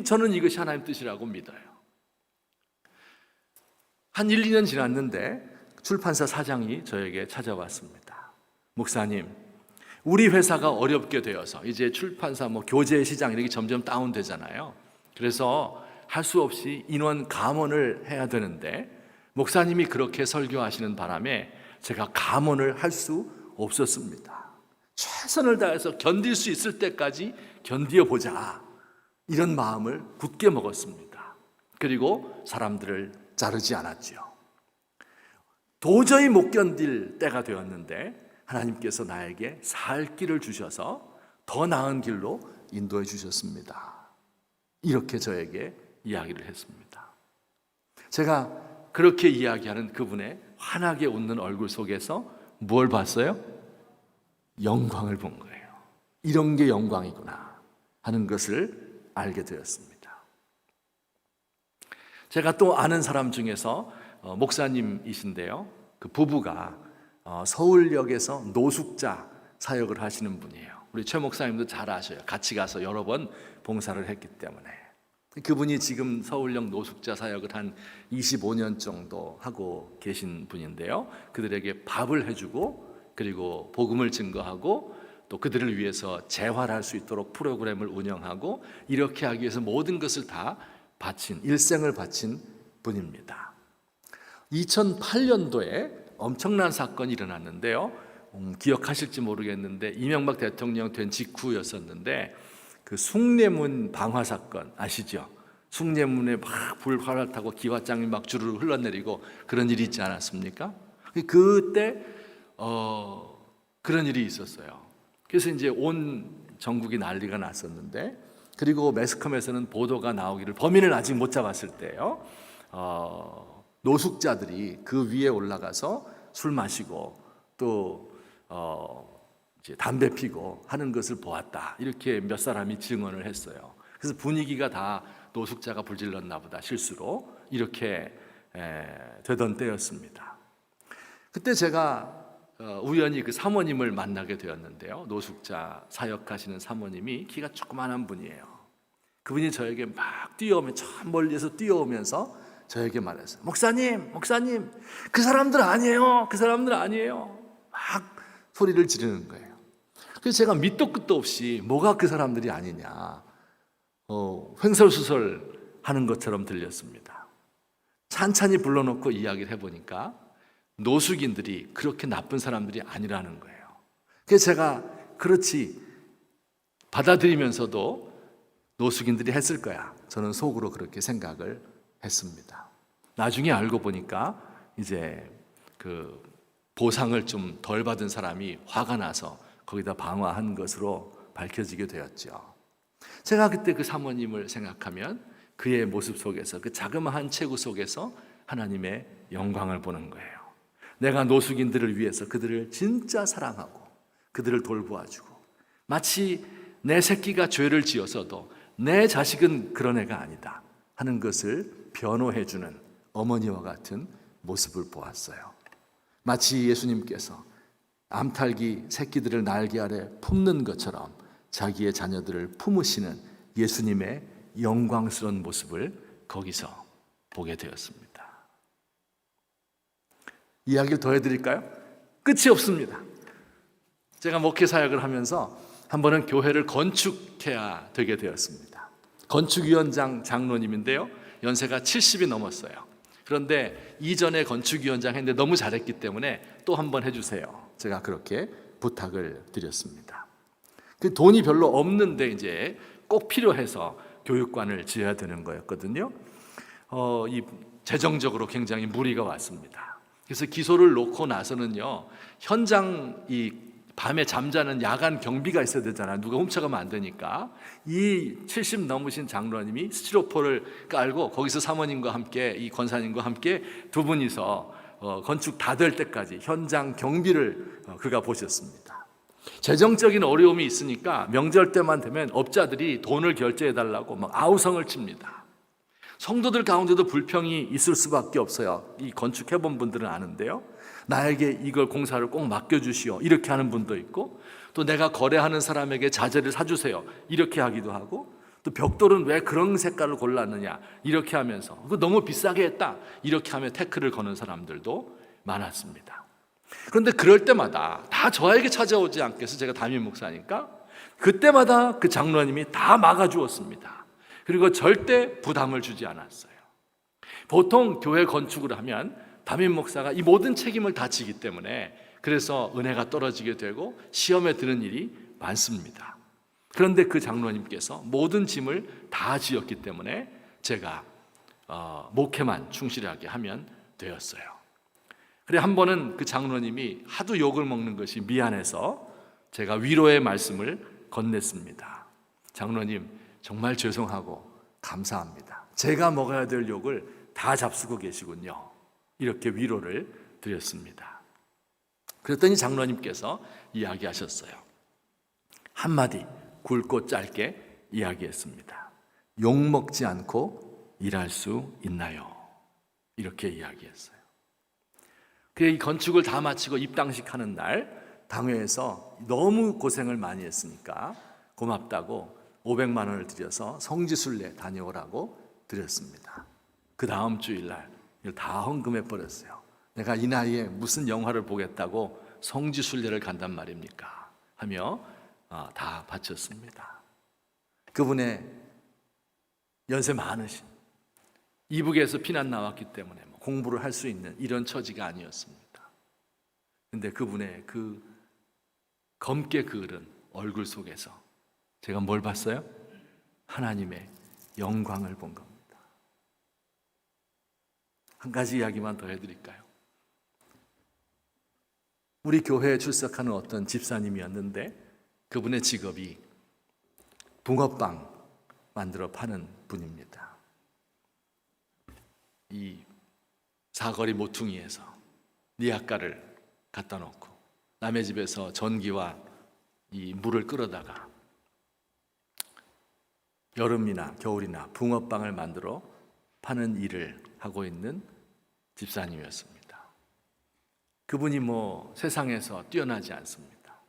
저는 이것이 하나님 뜻이라고 믿어요. 한 1, 2년 지났는데 출판사 사장이 저에게 찾아왔습니다. 목사님, 우리 회사가 어렵게 되어서 이제 출판사 교재 시장 이렇게 점점 다운되잖아요. 그래서 할 수 없이 인원 감원을 해야 되는데 목사님이 그렇게 설교하시는 바람에 제가 감원을 할 수 없었습니다. 최선을 다해서 견딜 수 있을 때까지 견디어보자 이런 마음을 굳게 먹었습니다. 그리고 사람들을 자르지 않았죠. 도저히 못 견딜 때가 되었는데 하나님께서 나에게 살 길을 주셔서 더 나은 길로 인도해 주셨습니다. 이렇게 저에게 이야기를 했습니다. 제가 그렇게 이야기하는 그분의 환하게 웃는 얼굴 속에서 뭘 봤어요? 영광을 본 거예요. 이런 게 영광이구나 하는 것을 알게 되었습니다. 제가 또 아는 사람 중에서 목사님이신데요. 그 부부가 서울역에서 노숙자 사역을 하시는 분이에요. 우리 최 목사님도 잘 아셔요. 같이 가서 여러 번 봉사를 했기 때문에. 그분이 지금 서울역 노숙자 사역을 한 25년 정도 하고 계신 분인데요. 그들에게 밥을 해주고 그리고 복음을 증거하고 또 그들을 위해서 재활할 수 있도록 프로그램을 운영하고 이렇게 하기 위해서 모든 것을 다 바친 일생을 바친 분입니다. 2008년도에 엄청난 사건이 일어났는데요. 기억하실지 모르겠는데 이명박 대통령 된 직후였었는데 그 숭례문 방화 사건 아시죠? 숭례문에 막 불 활활 타고 기와장이 막 주르르 흘러내리고 그런 일이 있지 않았습니까? 그때 그런 일이 있었어요. 그래서 이제 온 전국이 난리가 났었는데, 그리고 매스컴에서는 보도가 나오기를, 범인을 아직 못 잡았을 때요, 노숙자들이 그 위에 올라가서 술 마시고 또 이제 담배 피고 하는 것을 보았다, 이렇게 몇 사람이 증언을 했어요. 그래서 분위기가 다 노숙자가 불질렀나 보다, 실수로. 이렇게 되던 때였습니다. 그때 제가 우연히 그 사모님을 만나게 되었는데요. 노숙자 사역하시는 사모님이 키가 조그만한 분이에요. 그분이 저에게 막 뛰어오면, 저 멀리에서 뛰어오면서 저에게 말했어요. 목사님, 목사님, 그 사람들 아니에요. 그 사람들 아니에요. 막 소리를 지르는 거예요. 그래서 제가 밑도 끝도 없이 뭐가 그 사람들이 아니냐, 횡설수설 하는 것처럼 들렸습니다. 찬찬히 불러놓고 이야기를 해보니까 노숙인들이 그렇게 나쁜 사람들이 아니라는 거예요. 그래서 제가 그렇지 받아들이면서도 노숙인들이 했을 거야, 저는 속으로 그렇게 생각을 했습니다. 나중에 알고 보니까 이제 그 보상을 좀 덜 받은 사람이 화가 나서 거기다 방화한 것으로 밝혀지게 되었죠. 제가 그때 그 사모님을 생각하면 그의 모습 속에서, 그 자그마한 체구 속에서 하나님의 영광을 보는 거예요. 내가 노숙인들을 위해서 그들을 진짜 사랑하고 그들을 돌보아주고, 마치 내 새끼가 죄를 지어서도 내 자식은 그런 애가 아니다 하는 것을 변호해주는 어머니와 같은 모습을 보았어요. 마치 예수님께서 암탉이 새끼들을 날개 아래 품는 것처럼 자기의 자녀들을 품으시는 예수님의 영광스러운 모습을 거기서 보게 되었습니다. 이야기를 더 해드릴까요? 끝이 없습니다. 제가 목회 사역을 하면서 한 번은 교회를 건축해야 되게 되었습니다. 건축위원장 장로님인데요, 연세가 70이 넘었어요. 그런데 이전에 건축위원장 했는데 너무 잘했기 때문에 또 한 번 해주세요. 제가 그렇게 부탁을 드렸습니다. 그 돈이 별로 없는데 이제 꼭 필요해서 교육관을 지어야 되는 거였거든요. 이 재정적으로 굉장히 무리가 왔습니다. 그래서 기소를 놓고 나서는요, 현장 이 밤에 잠자는 야간 경비가 있어야 되잖아요. 누가 훔쳐가면 안 되니까. 이 70 넘으신 장로님이 스티로포를 깔고 거기서 사모님과 함께, 이 권사님과 함께 두 분이서 건축 다 될 때까지 현장 경비를 그가 보셨습니다. 재정적인 어려움이 있으니까 명절 때만 되면 업자들이 돈을 결제해달라고 막 아우성을 칩니다. 성도들 가운데도 불평이 있을 수밖에 없어요. 이 건축해본 분들은 아는데요, 나에게 이걸 공사를 꼭 맡겨주시오 이렇게 하는 분도 있고, 또 내가 거래하는 사람에게 자재를 사주세요 이렇게 하기도 하고, 또 벽돌은 왜 그런 색깔을 골랐느냐 이렇게 하면서, 그거 너무 비싸게 했다 이렇게 하며 태클을 거는 사람들도 많았습니다. 그런데 그럴 때마다 다 저에게 찾아오지 않겠어, 제가 담임 목사니까. 그때마다 그 장로님이 다 막아주었습니다. 그리고 절대 부담을 주지 않았어요. 보통 교회 건축을 하면 담임 목사가 이 모든 책임을 다 지기 때문에, 그래서 은혜가 떨어지게 되고 시험에 드는 일이 많습니다. 그런데 그 장로님께서 모든 짐을 다 지었기 때문에 제가 목회만 충실하게 하면 되었어요. 그래, 한 번은 그 장로님이 하도 욕을 먹는 것이 미안해서 제가 위로의 말씀을 건넸습니다. 장로님, 정말 죄송하고 감사합니다. 제가 먹어야 될 욕을 다 잡수고 계시군요. 이렇게 위로를 드렸습니다. 그랬더니 장로님께서 이야기하셨어요. 한마디 굵고 짧게 이야기했습니다. 욕 먹지 않고 일할 수 있나요? 이렇게 이야기했어요. 그래, 이 건축을 다 마치고 입당식 하는 날 당회에서 너무 고생을 많이 했으니까 고맙다고 500만 원을 들여서 성지순례 다녀오라고 드렸습니다. 그 다음 주일날 이걸 다 헌금해 버렸어요. 내가 이 나이에 무슨 영화를 보겠다고 성지순례를 간단 말입니까? 하며 다 바쳤습니다. 그분의 연세 많으신, 이북에서 피난 나왔기 때문에 공부를 할 수 있는 이런 처지가 아니었습니다. 근데 그분의 그 검게 그을은 얼굴 속에서 제가 뭘 봤어요? 하나님의 영광을 본 겁니다. 한 가지 이야기만 더 해드릴까요? 우리 교회에 출석하는 어떤 집사님이었는데 그분의 직업이 붕어빵 만들어 파는 분입니다. 이 사거리 모퉁이에서 니아가를 갖다 놓고 남의 집에서 전기와 이 물을 끌어다가 여름이나 겨울이나 붕어빵을 만들어 파는 일을 하고 있는 집사님이었습니다. 그분이 뭐 세상에서 뛰어나지 않습니다.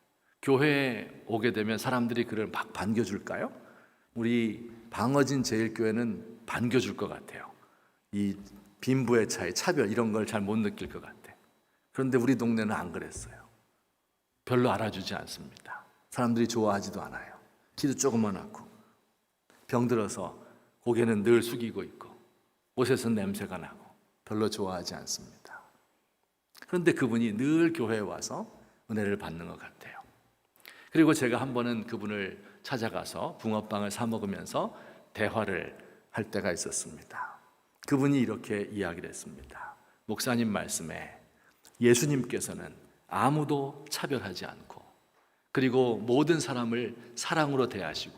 교회에 오게 되면 사람들이 그를 막 반겨줄까요? 우리 방어진 제일교회는 반겨줄 것 같아요. 이 빈부의 차이, 차별 이런 걸 잘 못 느낄 것 같아. 그런데 우리 동네는 안 그랬어요. 별로 알아주지 않습니다. 사람들이 좋아하지도 않아요. 키도 조그만하고 병들어서 고개는 늘 숙이고 있고 옷에서 냄새가 나고 별로 좋아하지 않습니다. 그런데 그분이 늘 교회에 와서 은혜를 받는 것 같아요. 그리고 제가 한 번은 그분을 찾아가서 붕어빵을 사 먹으면서 대화를 할 때가 있었습니다. 그분이 이렇게 이야기를 했습니다. 목사님 말씀에 예수님께서는 아무도 차별하지 않고 그리고 모든 사람을 사랑으로 대하시고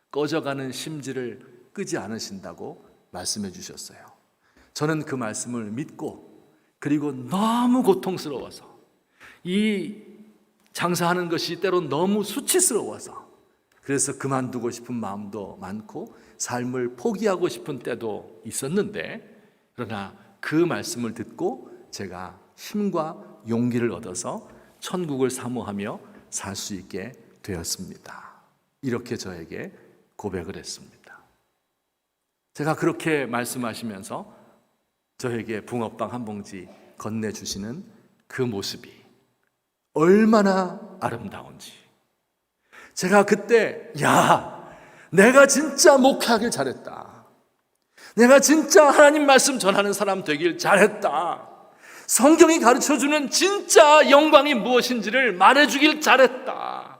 꺼져가는 심지를 끄지 않으신다고 말씀해 주셨어요. 저는 그 말씀을 믿고 그리고 너무 고통스러워서 이 장사하는 것이 때론 너무 수치스러워서 그래서 그만두고 싶은 마음도 많고 삶을 포기하고 싶은 때도 있었는데 그러나 그 말씀을 듣고 제가 힘과 용기를 얻어서 천국을 사모하며 살 수 있게 되었습니다. 이렇게 저에게 고백을 했습니다. 제가 그렇게 말씀하시면서 저에게 붕어빵 한 봉지 건네주시는 그 모습이 얼마나 아름다운지 제가 그때 내가 진짜 목회하길 잘했다. 내가 진짜 하나님 말씀 전하는 사람 되길 잘했다. 성경이 가르쳐주는 진짜 영광이 무엇인지를 말해주길 잘했다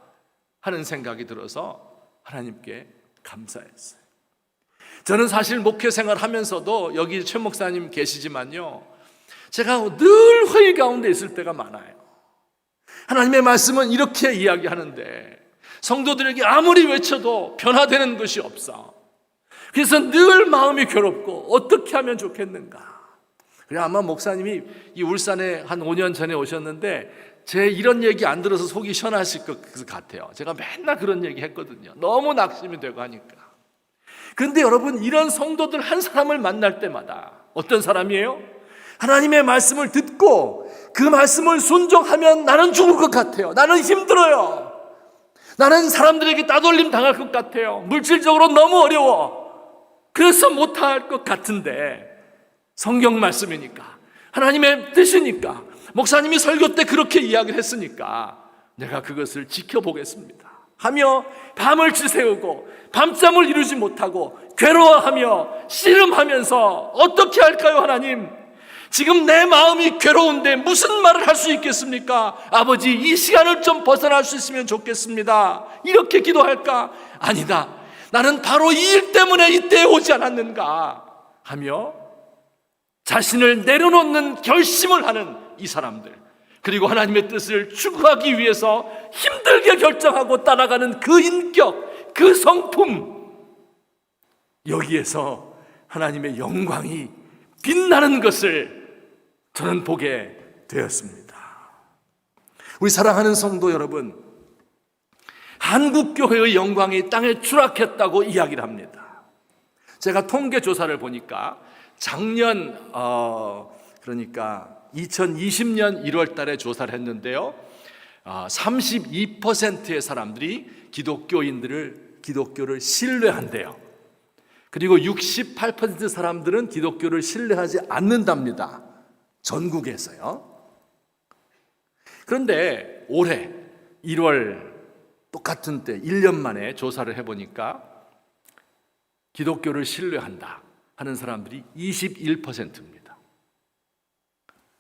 하는 생각이 들어서 하나님께 감사했어요. 저는 사실 목회 생활하면서도 여기 최 목사님 계시지만요, 제가 늘 회의 가운데 있을 때가 많아요. 하나님의 말씀은 이렇게 이야기하는데 성도들에게 아무리 외쳐도 변화되는 것이 없어. 그래서 늘 마음이 괴롭고 어떻게 하면 좋겠는가. 그래 아마 목사님이 이 울산에 한 5년 전에 오셨는데 제 이런 얘기 안 들어서 속이 시원하실 것 같아요. 제가 맨날 그런 얘기 했거든요. 너무 낙심이 되고 하니까. 그런데 여러분, 이런 성도들 한 사람을 만날 때마다 어떤 사람이에요? 하나님의 말씀을 듣고 그 말씀을 순종하면 나는 죽을 것 같아요. 나는 힘들어요. 나는 사람들에게 따돌림 당할 것 같아요. 물질적으로 너무 어려워. 그래서 못할 것 같은데 성경 말씀이니까, 하나님의 뜻이니까, 목사님이 설교 때 그렇게 이야기를 했으니까 내가 그것을 지켜보겠습니다 하며 밤을 지새우고 밤잠을 이루지 못하고 괴로워하며 씨름하면서 어떻게 할까요? 하나님, 지금 내 마음이 괴로운데 무슨 말을 할 수 있겠습니까? 아버지, 이 시간을 좀 벗어날 수 있으면 좋겠습니다. 이렇게 기도할까? 아니다, 나는 바로 이 일 때문에 이때에 오지 않았는가 하며 자신을 내려놓는 결심을 하는 이 사람들, 그리고 하나님의 뜻을 추구하기 위해서 힘들게 결정하고 따라가는 그 인격, 그 성품, 여기에서 하나님의 영광이 빛나는 것을 저는 보게 되었습니다. 우리 사랑하는 성도 여러분, 한국교회의 영광이 땅에 추락했다고 이야기를 합니다. 제가 통계 조사를 보니까 작년 그러니까 2020년 1월 달에 조사를 했는데요, 32%의 사람들이 기독교를 신뢰한대요. 그리고 68% 사람들은 기독교를 신뢰하지 않는답니다. 전국에서요. 그런데 올해 1월 똑같은 때 1년 만에 조사를 해보니까 기독교를 신뢰한다 하는 사람들이 21%입니다.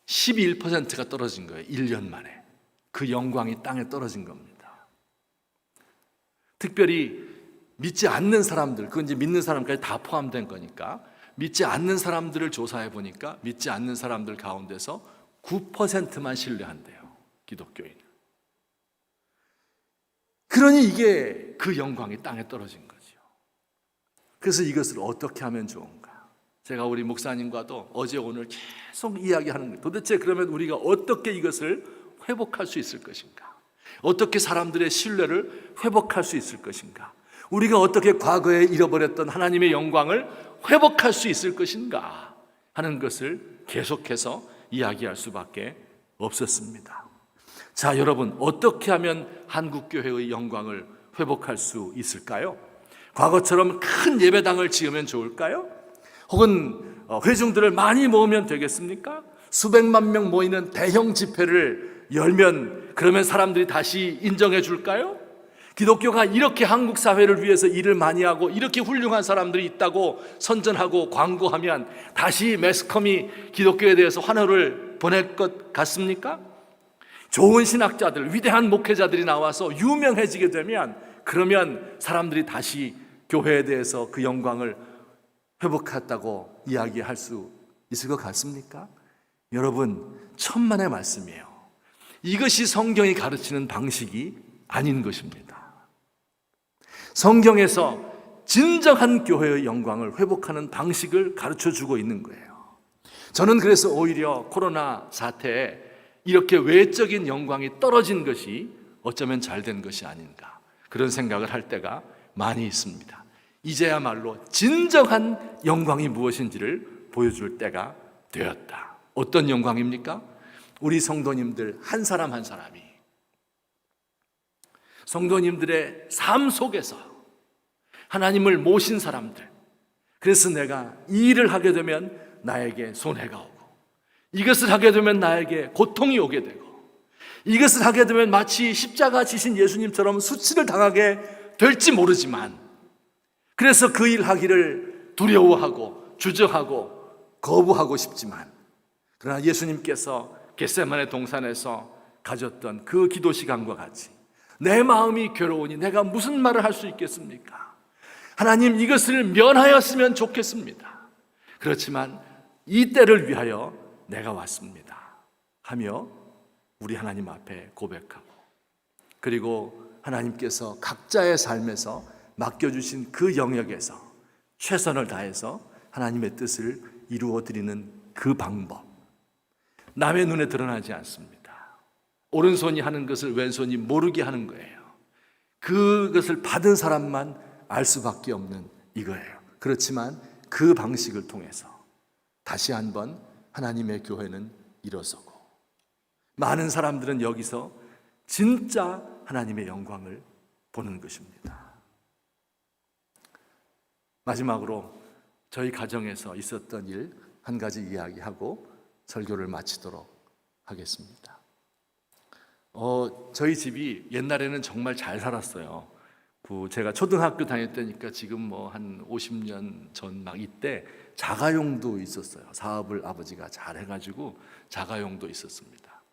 11%가 떨어진 거예요. 1년 만에. 그 영광이 땅에 떨어진 겁니다. 특별히 믿지 않는 사람들, 그건 이제 믿는 사람까지 다 포함된 거니까 믿지 않는 사람들을 조사해 보니까 믿지 않는 사람들 가운데서 9%만 신뢰한대요, 기독교인을. 그러니 이게 그 영광이 땅에 떨어진 거죠. 그래서 이것을 어떻게 하면 좋은가? 제가 우리 목사님과도 어제 오늘 계속 이야기하는 거예요. 도대체 그러면 우리가 어떻게 이것을 회복할 수 있을 것인가? 어떻게 사람들의 신뢰를 회복할 수 있을 것인가? 우리가 어떻게 과거에 잃어버렸던 하나님의 영광을 회복할 수 있을 것인가 하는 것을 계속해서 이야기할 수밖에 없었습니다. 자, 여러분, 어떻게 하면 한국교회의 영광을 회복할 수 있을까요? 과거처럼 큰 예배당을 지으면 좋을까요? 혹은 회중들을 많이 모으면 되겠습니까? 수백만 명 모이는 대형 집회를 열면 그러면 사람들이 다시 인정해 줄까요? 기독교가 이렇게 한국 사회를 위해서 일을 많이 하고 이렇게 훌륭한 사람들이 있다고 선전하고 광고하면 다시 매스컴이 기독교에 대해서 환호를 보낼 것 같습니까? 좋은 신학자들, 위대한 목회자들이 나와서 유명해지게 되면 그러면 사람들이 다시 교회에 대해서 그 영광을 회복했다고 이야기할 수 있을 것 같습니까? 여러분, 천만의 말씀이에요. 이것이 성경이 가르치는 방식이 아닌 것입니다. 성경에서 진정한 교회의 영광을 회복하는 방식을 가르쳐주고 있는 거예요. 저는 그래서 오히려 코로나 사태에 이렇게 외적인 영광이 떨어진 것이 어쩌면 잘된 것이 아닌가, 그런 생각을 할 때가 많이 있습니다. 이제야말로 진정한 영광이 무엇인지를 보여줄 때가 되었다. 어떤 영광입니까? 우리 성도님들 한 사람 한 사람이 성도님들의 삶 속에서 하나님을 모신 사람들, 그래서 내가 이 일을 하게 되면 나에게 손해가 오고, 이것을 하게 되면 나에게 고통이 오게 되고, 이것을 하게 되면 마치 십자가 지신 예수님처럼 수치를 당하게 될지 모르지만, 그래서 그 일 하기를 두려워하고 주저하고 거부하고 싶지만, 그러나 예수님께서 겟세마네 동산에서 가졌던 그 기도 시간과 같이 내 마음이 괴로우니 내가 무슨 말을 할 수 있겠습니까? 하나님, 이것을 면하였으면 좋겠습니다. 그렇지만 이 때를 위하여 내가 왔습니다 하며 우리 하나님 앞에 고백하고, 그리고 하나님께서 각자의 삶에서 맡겨주신 그 영역에서 최선을 다해서 하나님의 뜻을 이루어 드리는 그 방법, 남의 눈에 드러나지 않습니다. 오른손이 하는 것을 왼손이 모르게 하는 거예요. 그것을 받은 사람만 알 수밖에 없는 이거예요. 그렇지만 그 방식을 통해서 다시 한번 하나님의 교회는 일어서고, 많은 사람들은 여기서 진짜 하나님의 영광을 보는 것입니다. 마지막으로 저희 가정에서 있었던 일 한 가지 이야기하고 설교를 마치도록 하겠습니다. 저희 집이 옛날에는 정말 잘 살았어요. 제가 초등학교 다닐 때니까 지금 뭐 한 50년 전 막 이때 자가용도 있었어요. 사업을 아버지가 잘 해가지고 자가용도 있었습니다.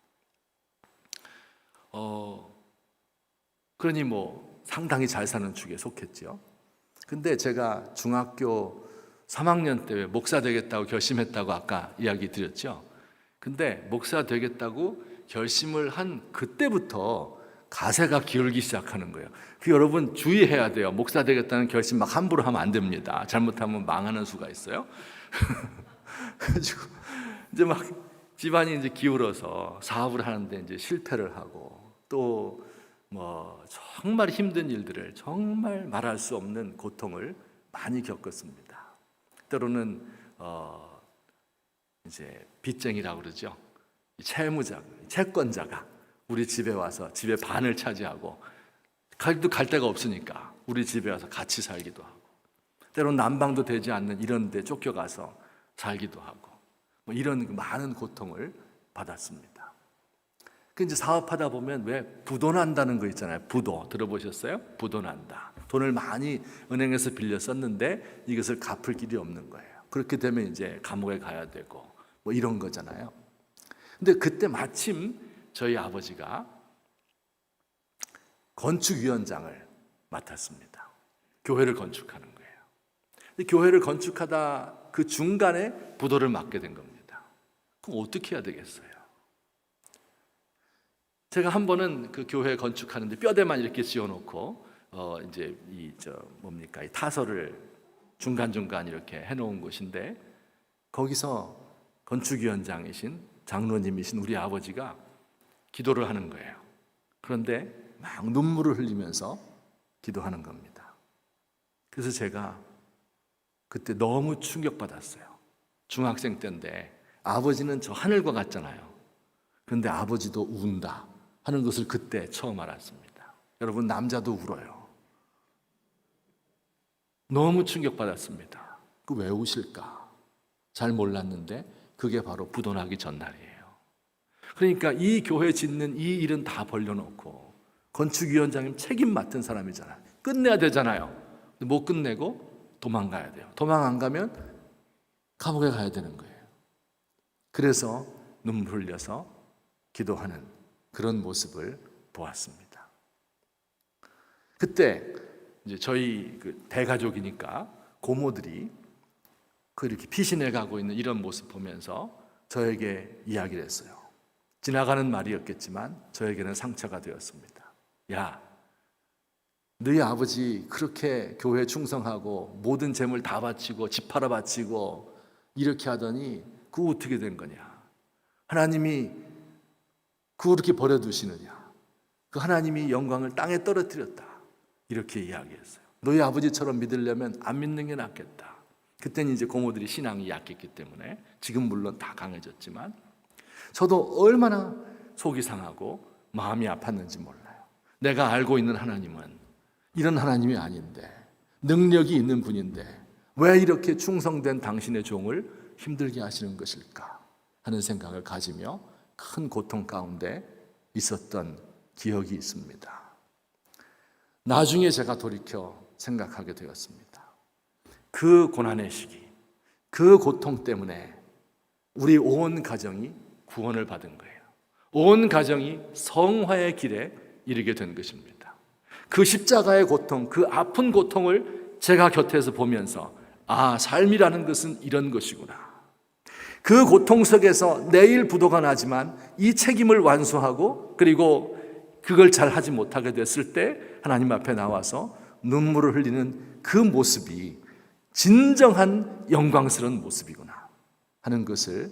그러니 뭐 상당히 잘 사는 축에 속했죠. 근데 제가 중학교 3학년 때 목사 되겠다고 결심했다고 아까 이야기 드렸죠. 근데 목사 되겠다고 결심을 한 그때부터 가세가 기울기 시작하는 거예요. 여러분 주의해야 돼요. 목사 되겠다는 결심 막 함부로 하면 안 됩니다. 잘못하면 망하는 수가 있어요. 그래가지고 이제 막 집안이 이제 기울어서 사업을 하는데 이제 실패를 하고, 또 뭐 정말 힘든 일들을, 정말 말할 수 없는 고통을 많이 겪었습니다. 때로는 이제 빚쟁이라고 그러죠. 채무자, 채권자가 우리 집에 와서 집의 반을 차지하고, 갈 데가 없으니까 우리 집에 와서 같이 살기도 하고, 때로는 난방도 되지 않는 이런 데 쫓겨가서 살기도 하고, 뭐 이런 많은 고통을 받았습니다. 그 이제 사업하다 보면 왜 부도난다는 거 있잖아요. 부도 들어보셨어요? 부도난다. 돈을 많이 은행에서 빌려 썼는데 이것을 갚을 길이 없는 거예요. 그렇게 되면 이제 감옥에 가야 되고 뭐 이런 거잖아요. 근데 그때 마침 저희 아버지가 건축위원장을 맡았습니다. 교회를 건축하는 거예요. 근데 교회를 건축하다 그 중간에 부도를 맞게 된 겁니다. 그럼 어떻게 해야 되겠어요? 제가 한 번은 그 교회 건축하는데 뼈대만 이렇게 지어놓고 이제 이 타설을 중간중간 이렇게 해놓은 곳인데, 거기서 건축위원장이신 장로님이신 우리 아버지가 기도를 하는 거예요. 그런데 막 눈물을 흘리면서 기도하는 겁니다. 그래서 제가 그때 너무 충격받았어요. 중학생 때인데 아버지는 저 하늘과 같잖아요. 그런데 아버지도 운다 하는 것을 그때 처음 알았습니다. 여러분, 남자도 울어요. 너무 충격받았습니다. 그 왜 우실까? 잘 몰랐는데 그게 바로 부도나기 전날이에요. 그러니까 이 교회 짓는 이 일은 다 벌려놓고 건축위원장님 책임 맡은 사람이잖아요. 끝내야 되잖아요. 근데 못 끝내고 도망가야 돼요. 도망 안 가면 감옥에 가야 되는 거예요. 그래서 눈물 흘려서 기도하는 그런 모습을 보았습니다. 그때 이제 저희 그 대가족이니까 고모들이 이렇게 피신해 가고 있는 이런 모습 보면서 저에게 이야기를 했어요. 지나가는 말이었겠지만 저에게는 상처가 되었습니다. 야, 너희 아버지 그렇게 교회에 충성하고 모든 재물 다 바치고 집 팔아 바치고 이렇게 하더니 그거 어떻게 된 거냐? 하나님이 그거 그렇게 버려두시느냐? 그 하나님이 영광을 땅에 떨어뜨렸다. 이렇게 이야기했어요. 너희 아버지처럼 믿으려면 안 믿는 게 낫겠다. 그때는 이제 고모들이 신앙이 약했기 때문에, 지금 물론 다 강해졌지만 저도 얼마나 속이 상하고 마음이 아팠는지 몰라요. 내가 알고 있는 하나님은 이런 하나님이 아닌데, 능력이 있는 분인데 왜 이렇게 충성된 당신의 종을 힘들게 하시는 것일까 하는 생각을 가지며 큰 고통 가운데 있었던 기억이 있습니다. 나중에 제가 돌이켜 생각하게 되었습니다. 그 고난의 시기, 그 고통 때문에 우리 온 가정이 구원을 받은 거예요. 온 가정이 성화의 길에 이르게 된 것입니다. 그 십자가의 고통, 그 아픈 고통을 제가 곁에서 보면서 삶이라는 것은 이런 것이구나. 그 고통 속에서 내일 부도가 나지만 이 책임을 완수하고 그리고 그걸 잘 하지 못하게 됐을 때 하나님 앞에 나와서 눈물을 흘리는 그 모습이 진정한 영광스러운 모습이구나 하는 것을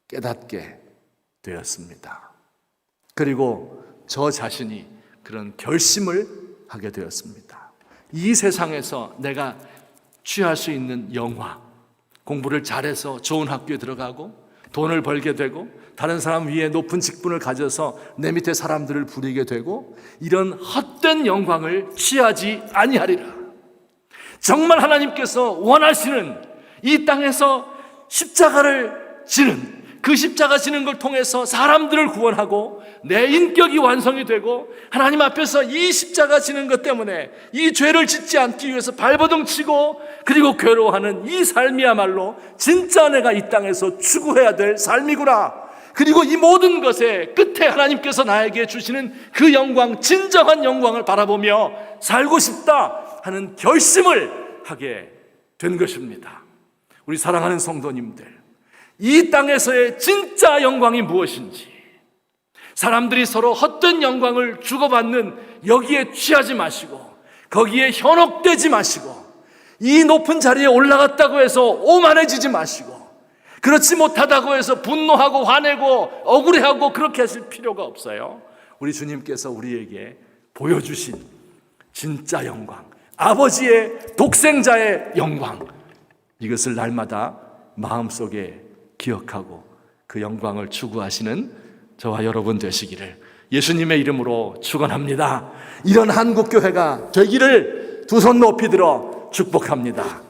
깨닫게 되었습니다. 그리고 저 자신이 그런 결심을 하게 되었습니다. 이 세상에서 내가 취할 수 있는 영화, 공부를 잘해서 좋은 학교에 들어가고 돈을 벌게 되고 다른 사람 위에 높은 직분을 가져서 내 밑에 사람들을 부리게 되고 이런 헛된 영광을 취하지 아니하리라. 정말 하나님께서 원하시는 이 땅에서 십자가를 지는, 그 십자가 지는 걸 통해서 사람들을 구원하고 내 인격이 완성이 되고 하나님 앞에서 이 십자가 지는 것 때문에 이 죄를 짓지 않기 위해서 발버둥 치고 그리고 괴로워하는 이 삶이야말로 진짜 내가 이 땅에서 추구해야 될 삶이구나. 그리고 이 모든 것의 끝에 하나님께서 나에게 주시는 그 영광, 진정한 영광을 바라보며 살고 싶다 하는 결심을 하게 된 것입니다. 우리 사랑하는 성도님들, 이 땅에서의 진짜 영광이 무엇인지, 사람들이 서로 헛된 영광을 주고받는 여기에 취하지 마시고 거기에 현혹되지 마시고 이 높은 자리에 올라갔다고 해서 오만해지지 마시고 그렇지 못하다고 해서 분노하고 화내고 억울해하고 그렇게 하실 필요가 없어요. 우리 주님께서 우리에게 보여주신 진짜 영광, 아버지의 독생자의 영광, 이것을 날마다 마음속에 기억하고 그 영광을 추구하시는 저와 여러분 되시기를 예수님의 이름으로 축원합니다. 이런 한국교회가 되기를 두 손 높이 들어 축복합니다.